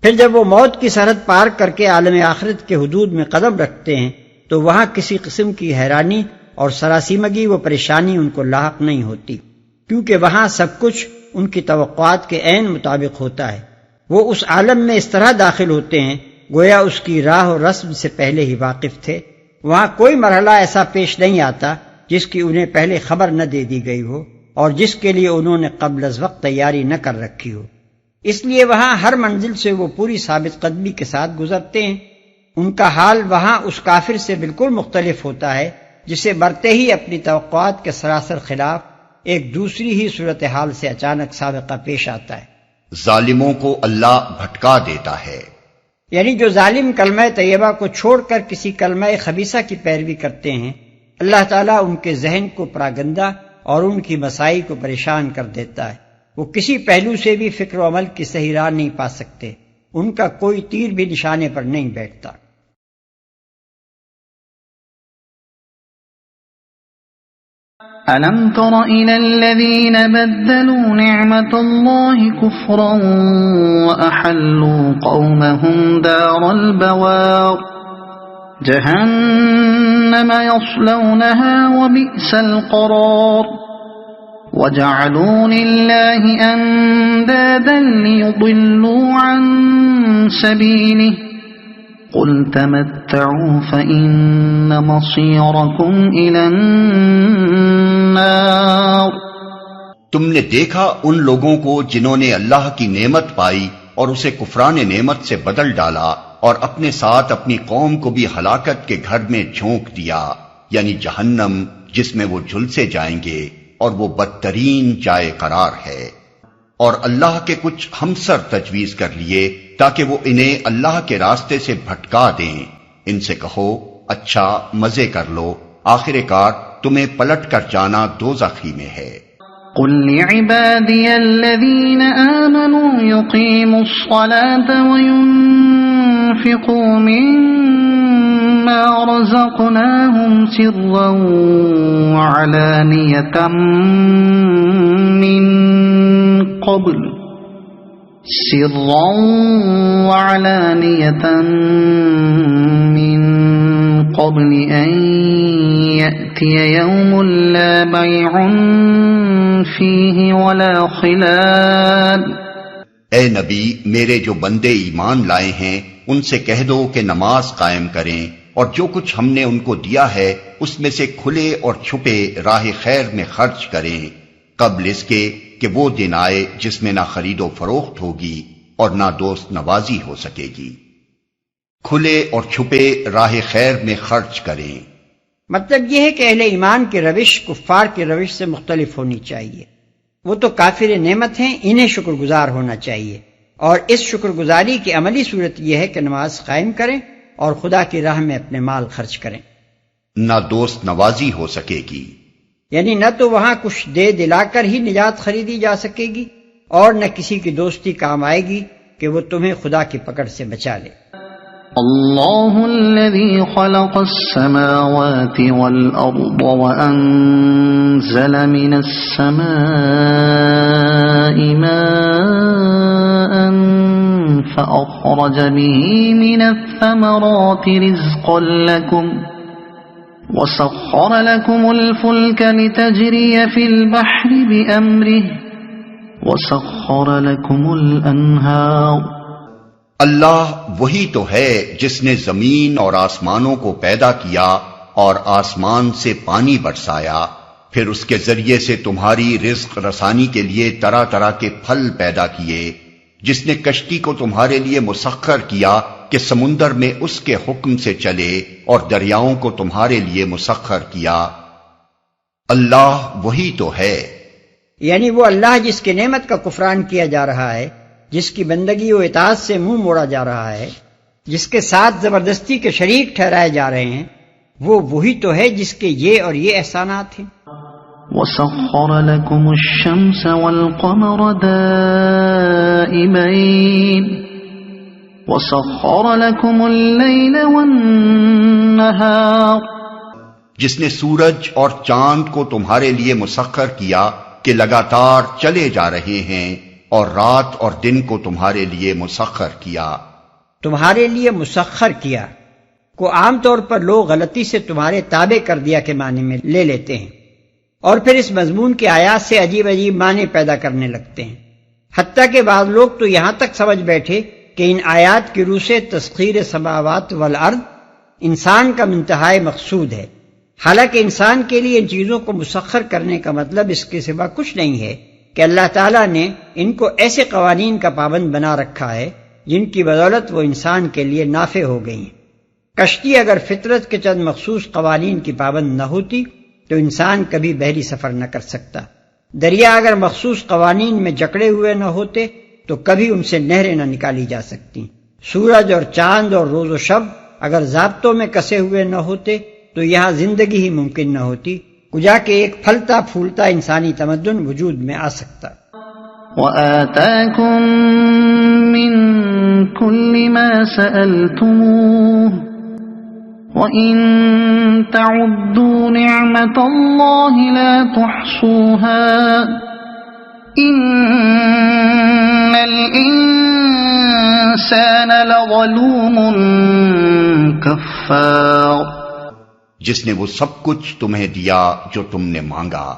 Speaker 4: پھر جب وہ موت کی سرحد پار کر کے عالم آخرت کے حدود میں قدم رکھتے ہیں تو وہاں کسی قسم کی حیرانی اور سراسیمگی و پریشانی ان کو لاحق نہیں ہوتی، کیونکہ وہاں سب کچھ ان کی توقعات کے عین مطابق ہوتا ہے۔ وہ اس عالم میں اس طرح داخل ہوتے ہیں گویا اس کی راہ و رسم سے پہلے ہی واقف تھے۔ وہاں کوئی مرحلہ ایسا پیش نہیں آتا جس کی انہیں پہلے خبر نہ دے دی گئی ہو اور جس کے لیے انہوں نے قبل از وقت تیاری نہ کر رکھی ہو۔ اس لیے وہاں ہر منزل سے وہ پوری ثابت قدمی کے ساتھ گزرتے ہیں۔ ان کا حال وہاں اس کافر سے بالکل مختلف ہوتا ہے جسے مرتے ہی اپنی توقعات کے سراسر خلاف ایک دوسری ہی صورتحال سے اچانک سابقہ پیش آتا ہے۔
Speaker 2: ظالموں کو اللہ بھٹکا دیتا ہے،
Speaker 4: یعنی جو ظالم کلمہ طیبہ کو چھوڑ کر کسی کلمہ خبیثہ کی پیروی کرتے ہیں، اللہ تعالیٰ ان کے ذہن کو پراگندہ اور ان کی مسائی کو پریشان کر دیتا ہے۔ وہ کسی پہلو سے بھی فکر و عمل کی صحیح راہ نہیں پا سکتے، ان کا کوئی تیر بھی نشانے پر نہیں بیٹھتا۔
Speaker 3: أَلَمْ تَرَ إِلَى الَّذِينَ بَدَّلُوا نِعْمَةَ اللَّهِ كُفْرًا وَأَحَلُّوا قَوْمَهُمْ دَارَ الْبَوَارِ جَهَنَّمَ يَصْلَوْنَهَا وَبِئْسَ الْقَرَارُ وَجَعَلُوا لِلَّهِ أَندَادًا لِيُضِلُّوا عَن سَبِيلِهِ قُلْ تَمَتَّعُوا فَإِنَّ مَصِيرَكُمْ إِلَى النَّارِ۔
Speaker 2: تم نے دیکھا ان لوگوں کو جنہوں نے اللہ کی نعمت پائی اور اسے کفران نعمت سے بدل ڈالا، اور اپنے ساتھ اپنی قوم کو بھی ہلاکت کے گھر میں جھونک دیا، یعنی جہنم جس میں وہ جھلسے جائیں گے، اور وہ بدترین جائے قرار ہے۔ اور اللہ کے کچھ ہمسر تجویز کر لیے تاکہ وہ انہیں اللہ کے راستے سے بھٹکا دیں۔ ان سے کہو اچھا مزے کر لو، آخر کار تمہیں پلٹ کر جانا دوزخی میں ہے۔
Speaker 3: قل لعبادي الذين آمنوا يقيموا الصلاة وينفقوا مما رزقناهم سرا وعلانية من قبل أن يأتي يوم لا بيع فيه ولا خلال۔
Speaker 2: اے نبی، میرے جو بندے ایمان لائے ہیں ان سے کہہ دو کہ نماز قائم کریں، اور جو کچھ ہم نے ان کو دیا ہے اس میں سے کھلے اور چھپے راہ خیر میں خرچ کریں، قبل اس کے کہ وہ دن آئے جس میں نہ خرید و فروخت ہوگی اور نہ دوست نوازی ہو سکے گی۔ کھلے اور چھپے راہ خیر میں خرچ کریں۔
Speaker 4: مطلب یہ ہے کہ اہل ایمان کی روش کفار کی روش سے مختلف ہونی چاہیے۔ وہ تو کافر نعمت ہیں، انہیں شکر گزار ہونا چاہیے، اور اس شکر گزاری کی عملی صورت یہ ہے کہ نماز قائم کریں اور خدا کی راہ میں اپنے مال خرچ کریں۔
Speaker 2: نہ دوست نوازی ہو سکے گی،
Speaker 4: یعنی نہ تو وہاں کچھ دے دلا کر ہی نجات خریدی جا سکے گی، اور نہ کسی کی دوستی کام آئے گی کہ وہ تمہیں خدا کی پکڑ سے بچا لے۔
Speaker 3: اللہ الذي خلق السماوات والأرض وأنزل من السماء ماء فأخرج به من الثمرات رزقا لكم وسخر لكم الفلك لتجري في البحر بأمره وسخر لكم الأنهار۔
Speaker 2: اللہ وہی تو ہے جس نے زمین اور آسمانوں کو پیدا کیا اور آسمان سے پانی برسایا، پھر اس کے ذریعے سے تمہاری رزق رسانی کے لیے طرح طرح کے پھل پیدا کیے، جس نے کشتی کو تمہارے لیے مسخر کیا کہ سمندر میں اس کے حکم سے چلے، اور دریاؤں کو تمہارے لیے مسخر کیا۔ اللہ وہی تو ہے،
Speaker 4: یعنی وہ اللہ جس کی نعمت کا کفران کیا جا رہا ہے، جس کی بندگی و اطاعت سے منہ موڑا جا رہا ہے، جس کے ساتھ زبردستی کے شریک ٹھہرائے جا رہے ہیں، وہ وہی تو ہے جس کے یہ اور یہ احسانات ہیں۔
Speaker 3: وَسَخَّرَ لَكُمُ الشَّمْسَ وَالْقَمَرَ دَائِبَيْنِ وَسَخَّرَ لَكُمُ اللَّيْلَ وَالنَّهَارَ،
Speaker 2: جس نے سورج اور چاند کو تمہارے لیے مسخر کیا کہ لگاتار چلے جا رہے ہیں، اور رات اور دن کو تمہارے لیے مسخر کیا۔
Speaker 4: تمہارے لیے مسخر کیا کو عام طور پر لوگ غلطی سے تمہارے تابع کر دیا کے معنی میں لے لیتے ہیں، اور پھر اس مضمون کے آیات سے عجیب عجیب معنی پیدا کرنے لگتے ہیں، حتیٰ کہ بعض لوگ تو یہاں تک سمجھ بیٹھے کہ ان آیات کی روح سے تسخیر السماوات والارض انسان کا منتہائی مقصود ہے، حالانکہ انسان کے لیے ان چیزوں کو مسخر کرنے کا مطلب اس کے سوا کچھ نہیں ہے کہ اللہ تعالیٰ نے ان کو ایسے قوانین کا پابند بنا رکھا ہے جن کی بدولت وہ انسان کے لیے نافع ہو گئی ہیں۔ کشتی اگر فطرت کے چند مخصوص قوانین کی پابند نہ ہوتی تو انسان کبھی بحری سفر نہ کر سکتا، دریا اگر مخصوص قوانین میں جکڑے ہوئے نہ ہوتے تو کبھی ان سے نہریں نہ نکالی جا سکتی، سورج اور چاند اور روز و شب اگر ضابطوں میں کسے ہوئے نہ ہوتے تو یہاں زندگی ہی ممکن نہ ہوتی، کجا کہ ایک پھلتا پھولتا انسانی تمدن وجود میں آ سکتا۔
Speaker 3: وآتاكم من كل ما سألتموه وإن تعدوا نعمة الله لا تحصوها إن الإنسان لظلوم كفار۔
Speaker 2: جس نے وہ سب کچھ تمہیں دیا جو تم نے مانگا،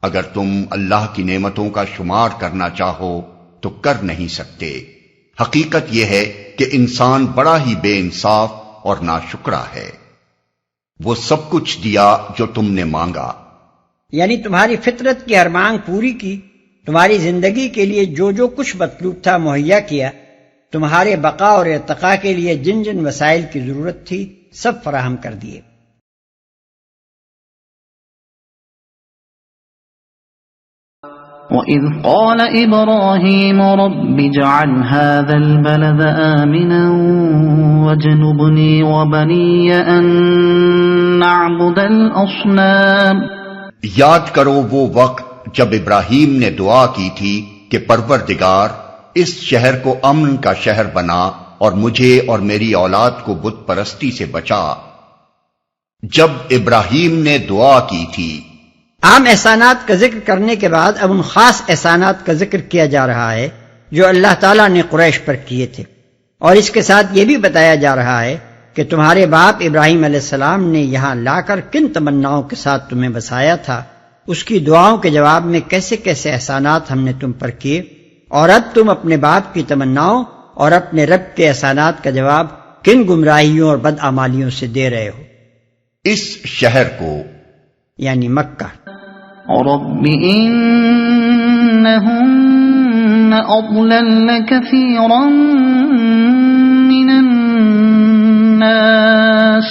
Speaker 2: اگر تم اللہ کی نعمتوں کا شمار کرنا چاہو تو کر نہیں سکتے۔ حقیقت یہ ہے کہ انسان بڑا ہی بے انصاف اور ناشکرا ہے۔ وہ سب کچھ دیا جو تم نے مانگا،
Speaker 4: یعنی تمہاری فطرت کی ہر مانگ پوری کی، تمہاری زندگی کے لیے جو جو کچھ مطلوب تھا مہیا کیا، تمہارے بقا اور ارتقاء کے لیے جن جن وسائل کی ضرورت تھی سب فراہم کر دیے۔
Speaker 3: وَإِذْ قَالَ إِبْرَاهِيمُ رَبِّ اجْعَلْ هَذَا الْبَلَدَ آمِنًا وَاجْنُبْنِي وَبَنِيَّ أَن نَّعْبُدَ الْأَصْنَامَ۔
Speaker 2: یاد کرو وہ وقت جب ابراہیم نے دعا کی تھی کہ پروردگار اس شہر کو امن کا شہر بنا اور مجھے اور میری اولاد کو بت پرستی سے بچا۔ جب ابراہیم نے دعا کی تھی۔
Speaker 4: عام احسانات کا ذکر کرنے کے بعد اب ان خاص احسانات کا ذکر کیا جا رہا ہے جو اللہ تعالیٰ نے قریش پر کیے تھے، اور اس کے ساتھ یہ بھی بتایا جا رہا ہے کہ تمہارے باپ ابراہیم علیہ السلام نے یہاں لا کر کن تمناؤں کے ساتھ تمہیں بسایا تھا، اس کی دعاؤں کے جواب میں کیسے کیسے احسانات ہم نے تم پر کیے، اور اب تم اپنے باپ کی تمناؤں اور اپنے رب کے احسانات کا جواب کن گمراہیوں اور بدعمالیوں سے دے رہے ہو۔
Speaker 2: اس شہر کو
Speaker 4: یعنی مکہ۔
Speaker 3: رب إنهن أضللن كثيرا من الناس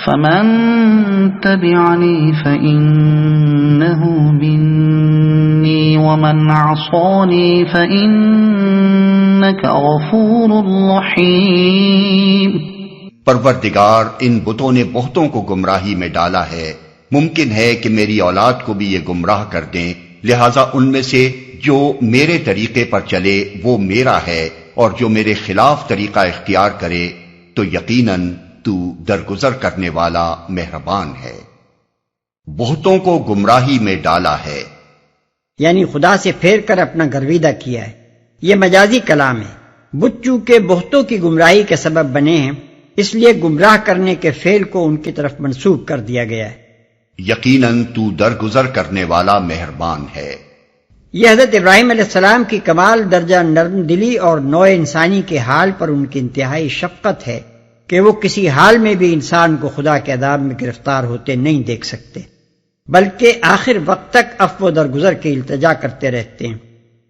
Speaker 3: فمن تبعني فإنه مني ومن عصاني فإنك غفور رحيم۔
Speaker 2: پروردگار ان بتوں نے بہتوں کو گمراہی میں ڈالا ہے، ممکن ہے کہ میری اولاد کو بھی یہ گمراہ کر دیں، لہذا ان میں سے جو میرے طریقے پر چلے وہ میرا ہے، اور جو میرے خلاف طریقہ اختیار کرے تو یقیناً تو درگزر کرنے والا مہربان ہے۔ بہتوں کو گمراہی میں ڈالا ہے،
Speaker 4: یعنی خدا سے پھیر کر اپنا گرویدہ کیا ہے۔ یہ مجازی کلام ہے۔ بت چونکہ بہتوں کی گمراہی کے سبب بنے ہیں، اس لیے گمراہ کرنے کے فعل کو ان کی طرف منسوب کر دیا گیا ہے۔
Speaker 2: یقیناً تو درگزر کرنے والا مہربان ہے۔
Speaker 4: یہ حضرت ابراہیم علیہ السلام کی کمال درجہ نرم دلی اور نوع انسانی کے حال پر ان کی انتہائی شفقت ہے کہ وہ کسی حال میں بھی انسان کو خدا کے عذاب میں گرفتار ہوتے نہیں دیکھ سکتے، بلکہ آخر وقت تک عفو و درگزر کی التجا کرتے رہتے ہیں۔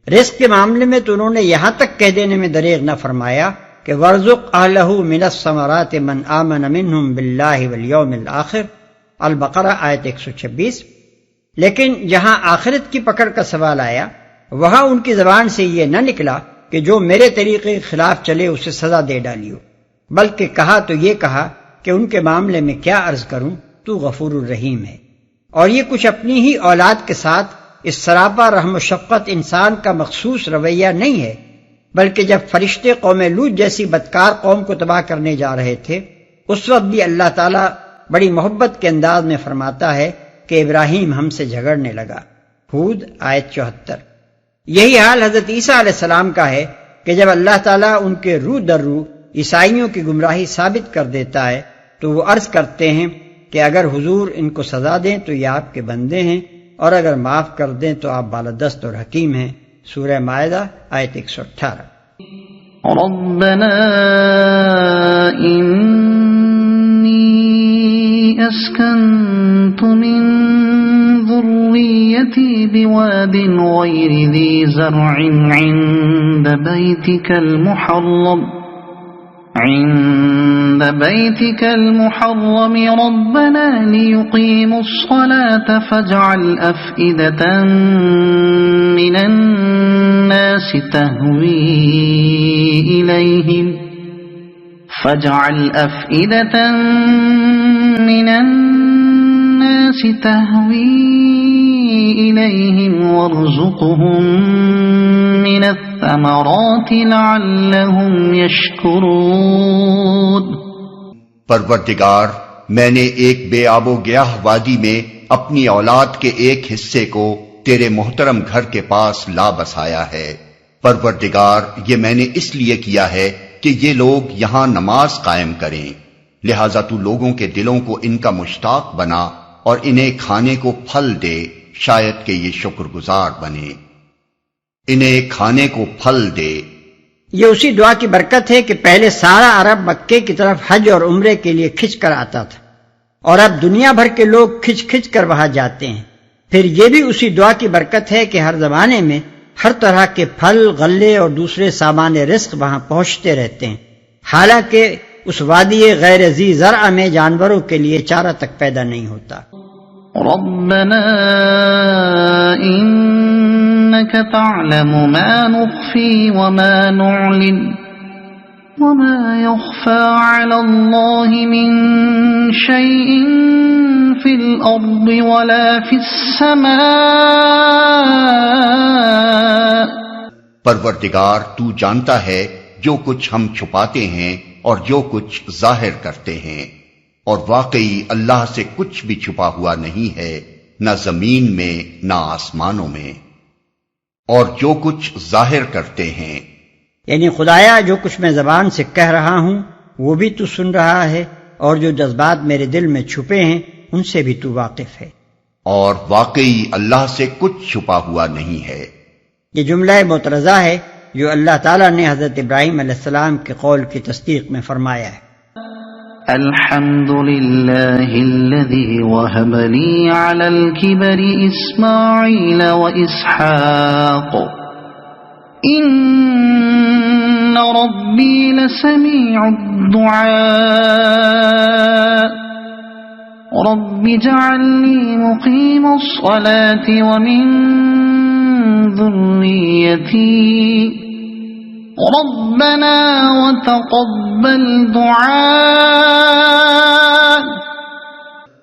Speaker 4: رزق کے معاملے میں تو انہوں نے یہاں تک کہہ دینے میں دریغ نہ فرمایا کہ وَارْزُقْ أَهْلَهُ مِنَ الثَّمَرَاتِ مَنْ آمَنَ مِنْهُمْ بِاللَّهِ وَالْيَوْمِ الْآخِرِ، البقرہ آیت 126۔ لیکن جہاں آخرت کی پکڑ کا سوال آیا وہاں ان کی زبان سے یہ نہ نکلا کہ جو میرے طریقے کے خلاف چلے اسے سزا دے ڈالیو، بلکہ کہا تو یہ کہا کہ ان کے معاملے میں کیا عرض کروں، تو غفور الرحیم ہے۔ اور یہ کچھ اپنی ہی اولاد کے ساتھ اس سراپا رحم و شفقت انسان کا مخصوص رویہ نہیں ہے، بلکہ جب فرشتے قوم لوط جیسی بدکار قوم کو تباہ کرنے جا رہے تھے اس وقت بھی اللہ تعالیٰ بڑی محبت کے انداز میں فرماتا ہے کہ ابراہیم ہم سے جھگڑنے لگا۔ ہود آیت 74۔ یہی حال حضرت عیسیٰ علیہ السلام کا ہے کہ جب اللہ تعالیٰ ان کے روح در روح عیسائیوں کی گمراہی ثابت کر دیتا ہے تو وہ عرض کرتے ہیں کہ اگر حضور ان کو سزا دیں تو یہ آپ کے بندے ہیں، اور اگر معاف کر دیں تو آپ بالادست اور حکیم ہیں۔ سورہ مائدہ آیت 118۔
Speaker 3: ربنا انی اسکنت من ذریتی بواد غیر ذی زرع عند بیتك المحرم ربنا ليقيموا الصلاة فاجعل أفئدة من الناس من الناس تهوي إليهم وارزقهم من الثمرات لعلهم يشكرون۔
Speaker 2: پروردگار، میں نے ایک بے آب و گیاہ وادی میں اپنی اولاد کے ایک حصے کو تیرے محترم گھر کے پاس لا بسایا ہے۔ پروردگار، یہ میں نے اس لیے کیا ہے کہ یہ لوگ یہاں نماز قائم کریں، لہذا تو لوگوں کے دلوں کو ان کا مشتاق بنا اور انہیں کھانے کو پھل دے، شاید کہ یہ شکر گزار بنے۔ انہیں کھانے کو پھل دے۔
Speaker 4: یہ اسی دعا کی برکت ہے کہ پہلے سارا عرب مکے کی طرف حج اور عمرے کے لیے کھنچ کر آتا تھا، اور اب دنیا بھر کے لوگ کھنچ کھنچ کر وہاں جاتے ہیں۔ پھر یہ بھی اسی دعا کی برکت ہے کہ ہر زمانے میں ہر طرح کے پھل، غلے اور دوسرے سامان رزق وہاں پہنچتے رہتے ہیں، حالانکہ اس وادی غیر ذی زرع میں جانوروں کے لیے چارہ تک پیدا نہیں ہوتا۔
Speaker 3: ربنا انك تعلم ما نخفي وما نعلن وما يخفى على الله من شيء في الأرض ولا في السماء۔
Speaker 2: پروردگار، تو جانتا ہے جو کچھ ہم چھپاتے ہیں اور جو کچھ ظاہر کرتے ہیں، اور واقعی اللہ سے کچھ بھی چھپا ہوا نہیں ہے، نہ زمین میں نہ آسمانوں میں، اور جو کچھ ظاہر کرتے ہیں۔
Speaker 4: یعنی خدایا، جو کچھ میں زبان سے کہہ رہا ہوں وہ بھی تو سن رہا ہے، اور جو جذبات میرے دل میں چھپے ہیں ان سے بھی تو واقف ہے۔
Speaker 2: اور واقعی اللہ سے کچھ چھپا ہوا نہیں ہے۔
Speaker 4: یہ جملہ معترضہ ہے جو اللہ تعالیٰ نے حضرت ابراہیم علیہ السلام کے قول کی تصدیق میں فرمایا ہے۔
Speaker 3: الحمد لله الذي وهب لي على الكبر إسماعيل وإسحاق إن ربي لسميع الدعاء رب اجعلني مقيم الصلاة ومن ذريتي ربنا وتقبل دعاء۔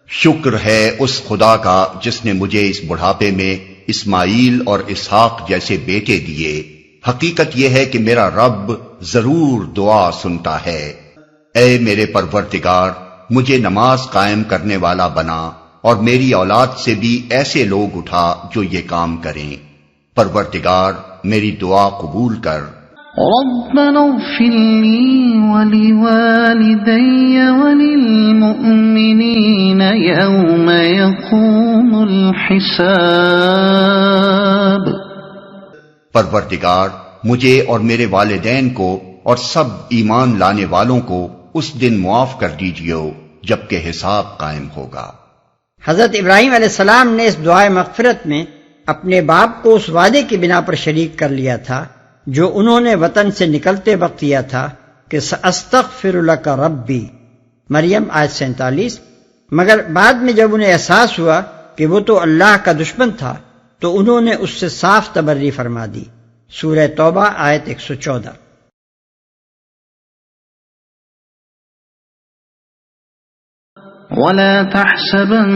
Speaker 2: شکر ہے اس خدا کا جس نے مجھے اس بڑھاپے میں اسماعیل اور اسحاق جیسے بیٹے دیے۔ حقیقت یہ ہے کہ میرا رب ضرور دعا سنتا ہے۔ اے میرے پروردگار، مجھے نماز قائم کرنے والا بنا، اور میری اولاد سے بھی ایسے لوگ اٹھا جو یہ کام کریں۔ پروردگار، میری دعا قبول کر۔
Speaker 3: ربنا اغفر لي ولوالدي وللمؤمنين يوم يقوم الحساب۔
Speaker 2: پروردگار، مجھے اور میرے والدین کو اور سب ایمان لانے والوں کو اس دن معاف کر دیجیے جبکہ حساب قائم ہوگا۔
Speaker 4: حضرت ابراہیم علیہ السلام نے اس دعائے مغفرت میں اپنے باپ کو اس وعدے کی بنا پر شریک کر لیا تھا جو انہوں نے وطن سے نکلتے وقت کیا تھا کہ سأستغفر لک ربی، مریم آیت 47۔ مگر بعد میں جب انہیں احساس ہوا کہ وہ تو اللہ کا دشمن تھا تو انہوں نے اس سے صاف تبری فرما دی، سورہ توبہ آیت 114۔
Speaker 3: ولا تحسبن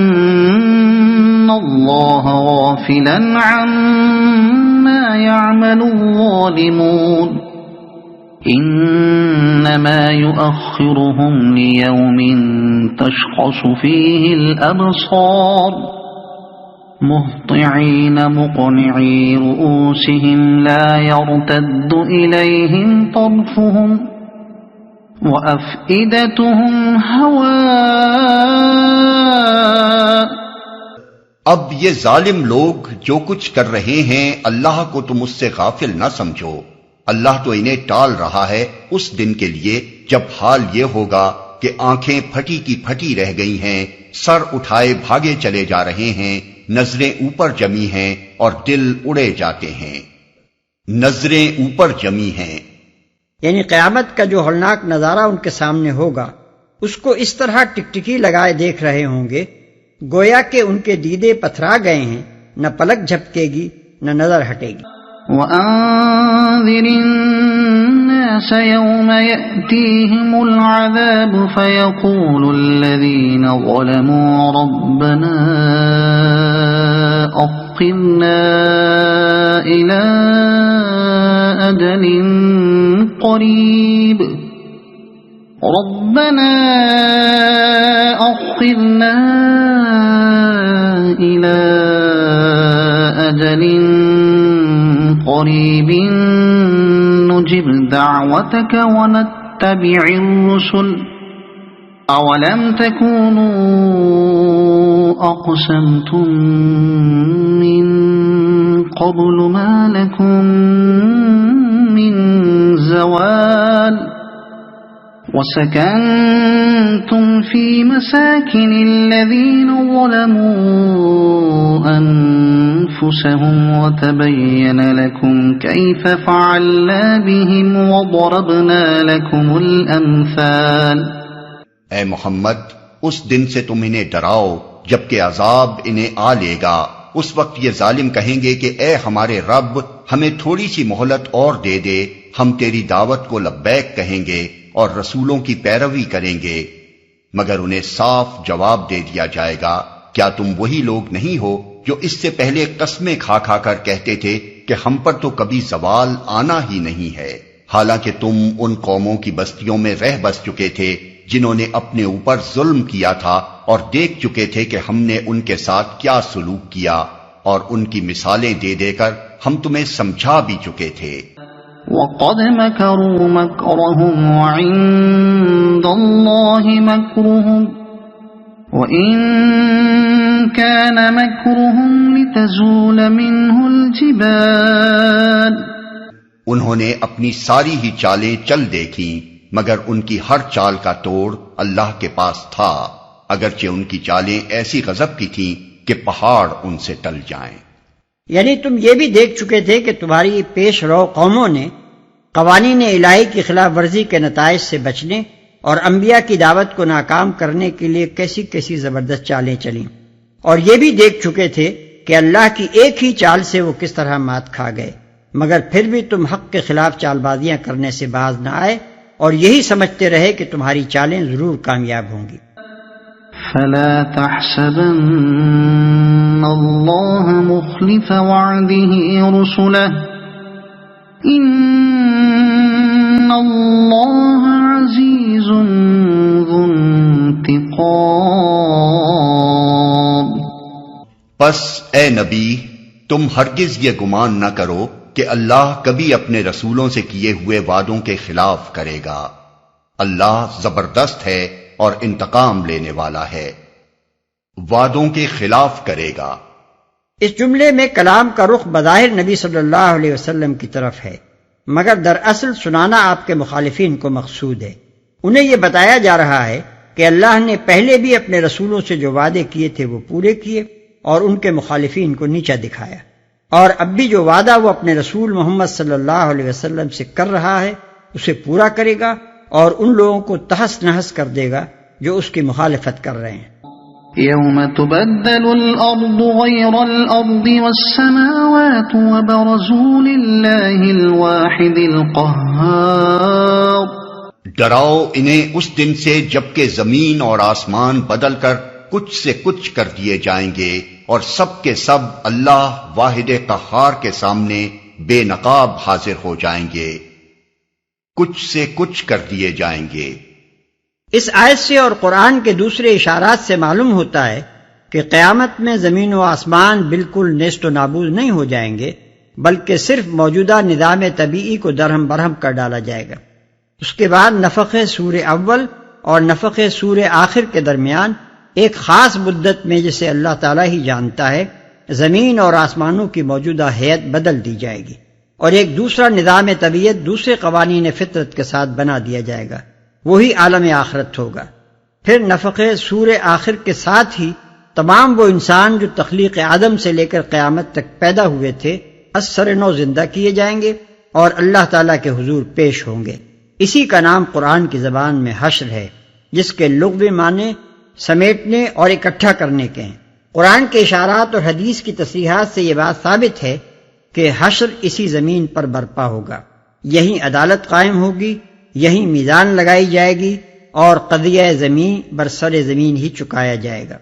Speaker 3: الله غافلا عما يعمل الظالمون إنما يؤخرهم ليوم تشخص فيه الأبصار مهطعين مقنعي رؤوسهم لا يرتد إليهم طرفهم وَأَفْئِدَتُهُمْ هَوَاءٌ۔
Speaker 2: اب یہ ظالم لوگ جو کچھ کر رہے ہیں اللہ کو تم اس سے غافل نہ سمجھو، اللہ تو انہیں ٹال رہا ہے اس دن کے لیے جب حال یہ ہوگا کہ آنکھیں پھٹی کی پھٹی رہ گئی ہیں، سر اٹھائے بھاگے چلے جا رہے ہیں، نظریں اوپر جمی ہیں اور دل اڑے جاتے ہیں۔ نظریں اوپر جمی ہیں
Speaker 4: یعنی قیامت کا جو ہولناک نظارہ ان کے سامنے ہوگا اس کو اس طرح ٹکٹکی لگائے دیکھ رہے ہوں گے گویا کہ ان کے دیدے پتھرا گئے ہیں، نہ پلک جھپکے گی نہ نظر ہٹے گی۔
Speaker 3: وَأَنذِرِ النَّاسِ الناس يوم يأتيهم العذاب فيقول الذين ظلموا ربنا أخرنا إلى أجل قريب ربنا أخرنا إلى أجل قريب نجب دعوتك ونتبع الرسل أولم تكونوا أقسمتم من قبل ما لكم من زوال وسكنتم في مساكن الذين ظلموا أنفسهم وتبين لكم كيف فعلنا بهم وضربنا لكم الأمثال.
Speaker 2: اے محمد، اس دن سے تم انہیں ڈراؤ جبکہ عذاب انہیں آ لے گا. اس وقت یہ ظالم کہیں گے کہ اے ہمارے رب، ہمیں تھوڑی سی مہلت اور دے دے، ہم تیری دعوت کو لبیک کہیں گے اور رسولوں کی پیروی کریں گے. مگر انہیں صاف جواب دے دیا جائے گا، کیا تم وہی لوگ نہیں ہو جو اس سے پہلے قسمیں کھا کھا کر کہتے تھے کہ ہم پر تو کبھی زوال آنا ہی نہیں ہے، حالانکہ تم ان قوموں کی بستیوں میں رہ بس چکے تھے جنہوں نے اپنے اوپر ظلم کیا تھا اور دیکھ چکے تھے کہ ہم نے ان کے ساتھ کیا سلوک کیا، اور ان کی مثالیں دے دے کر ہم تمہیں سمجھا بھی چکے تھے.
Speaker 3: وقد مكروا مكرهم وعند الله مكرهم وإن كان مكرهم لتزول منه الجبال.
Speaker 2: انہوں نے اپنی ساری ہی چالیں چل دیکھیں، مگر ان کی ہر چال کا توڑ اللہ کے پاس تھا، اگرچہ ان کی چالیں ایسی غضب کی تھیں کہ پہاڑ ان سے ٹل جائیں.
Speaker 4: یعنی تم یہ بھی دیکھ چکے تھے کہ تمہاری پیش رو قوموں نے قوانین الہی کی خلاف ورزی کے نتائج سے بچنے اور انبیاء کی دعوت کو ناکام کرنے کے لیے کیسی کیسی زبردست چالیں چلیں، اور یہ بھی دیکھ چکے تھے کہ اللہ کی ایک ہی چال سے وہ کس طرح مات کھا گئے، مگر پھر بھی تم حق کے خلاف چال بازیاں کرنے سے باز نہ آئے اور یہی سمجھتے رہے کہ تمہاری چالیں ضرور کامیاب ہوں گی.
Speaker 3: فلا تحسبن الله مخلف وعده رسله ان الله عزيز ذو انتقام.
Speaker 2: پس اے نبی، تم ہرگز یہ گمان نہ کرو کہ اللہ کبھی اپنے رسولوں سے کیے ہوئے وعدوں کے خلاف کرے گا. اللہ زبردست ہے اور انتقام لینے والا ہے، وعدوں کے خلاف کرے گا.
Speaker 4: اس جملے میں کلام کا رخ بظاہر نبی صلی اللہ علیہ وسلم کی طرف ہے، مگر دراصل سنانا آپ کے مخالفین کو مقصود ہے. انہیں یہ بتایا جا رہا ہے کہ اللہ نے پہلے بھی اپنے رسولوں سے جو وعدے کیے تھے وہ پورے کیے اور ان کے مخالفین کو نیچا دکھایا، اور اب بھی جو وعدہ وہ اپنے رسول محمد صلی اللہ علیہ وسلم سے کر رہا ہے اسے پورا کرے گا اور ان لوگوں کو تہس نہس کر دے گا جو اس کی مخالفت کر رہے ہیں.
Speaker 3: يوم تبدل الأرض غير الأرض والسماوات وبرزوا لله الواحد القهار.
Speaker 2: ڈراؤ انہیں اس دن سے جبکہ زمین اور آسمان بدل کر کچھ سے کچھ کر دیے جائیں گے اور سب کے سب اللہ واحد قہار کے سامنے بے نقاب حاضر ہو جائیں گے. کچھ سے کچھ کر دیے جائیں گے.
Speaker 4: اس آیت سے اور قرآن کے دوسرے اشارات سے معلوم ہوتا ہے کہ قیامت میں زمین و آسمان بالکل نیست و نابود نہیں ہو جائیں گے، بلکہ صرف موجودہ نظام طبیعی کو درہم برہم کر ڈالا جائے گا. اس کے بعد نفخ سور اول اور نفخ سور آخر کے درمیان ایک خاص مدت میں، جسے اللہ تعالیٰ ہی جانتا ہے، زمین اور آسمانوں کی موجودہ ہیئت بدل دی جائے گی اور ایک دوسرا نظام طبیعت دوسرے قوانین فطرت کے ساتھ بنا دیا جائے گا، وہی عالم آخرت ہوگا. پھر نفخ سور آخر کے ساتھ ہی تمام وہ انسان جو تخلیق آدم سے لے کر قیامت تک پیدا ہوئے تھے از سر نو زندہ کیے جائیں گے اور اللہ تعالیٰ کے حضور پیش ہوں گے. اسی کا نام قرآن کی زبان میں حشر ہے، جس کے لغوی معنی سمیٹنے اور اکٹھا کرنے کے ہیں. قرآن کے اشارات اور حدیث کی تصریحات سے یہ بات ثابت ہے کہ حشر اسی زمین پر برپا ہوگا. یہی عدالت قائم ہوگی، یہی میزان لگائی جائے گی اور قضیہ زمین برسر زمین ہی چکایا جائے گا۔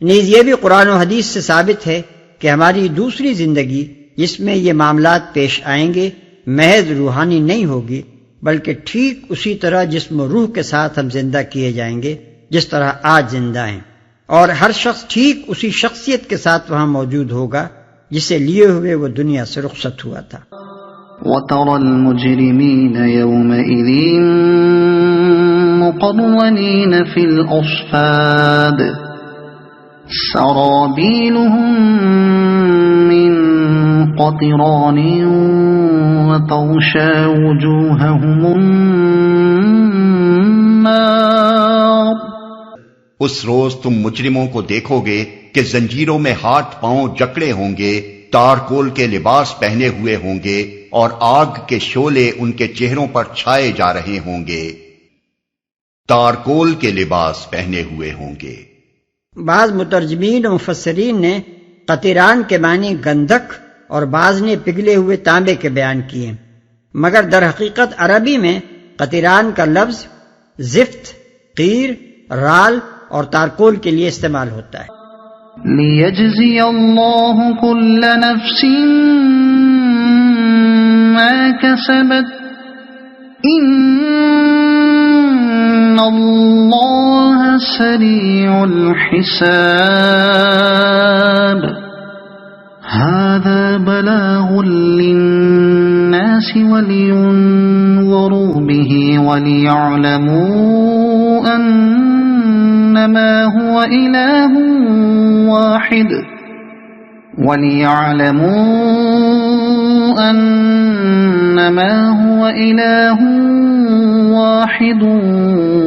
Speaker 4: نیز یہ بھی قرآن و حدیث سے ثابت ہے کہ ہماری دوسری زندگی جس میں یہ معاملات پیش آئیں گے محض روحانی نہیں ہوگی، بلکہ ٹھیک اسی طرح جسم و روح کے ساتھ ہم زندہ کیے جائیں گے جس طرح آج زندہ ہیں، اور ہر شخص ٹھیک اسی شخصیت کے ساتھ وہاں موجود ہوگا جسے لیے ہوئے وہ دنیا سے رخصت ہوا تھا۔
Speaker 3: وَتَرَى الْمُجْرِمِينَ يَوْمَئِذٍ مُقَرَّنِينَ فِي الْأَصْفَادِ سَرَابِيلُهُم مِّن قَطِرَانٍ وَتَغْشَى وُجُوهَهُمُ النَّارُ۔
Speaker 2: اس روز تم مجرموں کو دیکھو گے کہ زنجیروں میں ہاتھ پاؤں جکڑے ہوں گے، تارکول کے لباس پہنے ہوئے ہوں گے اور آگ کے شعلے ان کے چہروں پر چھائے جا رہے ہوں گے۔ تارکول کے لباس پہنے ہوئے ہوں گے۔
Speaker 4: بعض مترجمین و مفسرین نے قطران کے معنی گندھک اور بعض نے پگھلے ہوئے تانبے کے بیان کیے، مگر در حقیقت عربی میں قطران کا لفظ زفت، قیر، رال اور تارکول کے لیے استعمال ہوتا ہے۔
Speaker 3: لِيَجْزِيَ اللَّهُ كُلَّ نَفْسٍ مَا كَسَبَتْ إِنَّ اللَّهَ سَرِيعُ الْحِسَابِ هَذَا بَلَاغٌ لِلنَّاسِ وَلِيُنذَرُوا بِهِ وَلِيَعْلَمُوا أَنَّمَا هُوَ إِلَٰهٌ واحد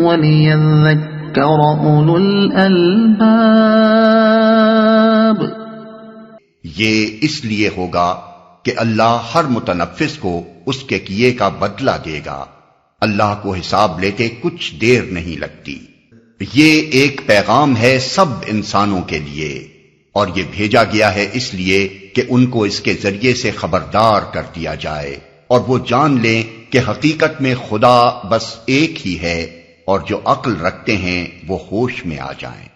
Speaker 3: وَلِيَذَّكَّرَ أُولُو الْأَلْبَابِ۔
Speaker 2: یہ اس لیے ہوگا کہ اللہ ہر متنفس کو اس کے کیے کا بدلہ دے گا۔ اللہ کو حساب لیتے کچھ دیر نہیں لگتی۔ یہ ایک پیغام ہے سب انسانوں کے لیے، اور یہ بھیجا گیا ہے اس لیے کہ ان کو اس کے ذریعے سے خبردار کر دیا جائے اور وہ جان لیں کہ حقیقت میں خدا بس ایک ہی ہے، اور جو عقل رکھتے ہیں وہ ہوش میں آ جائیں۔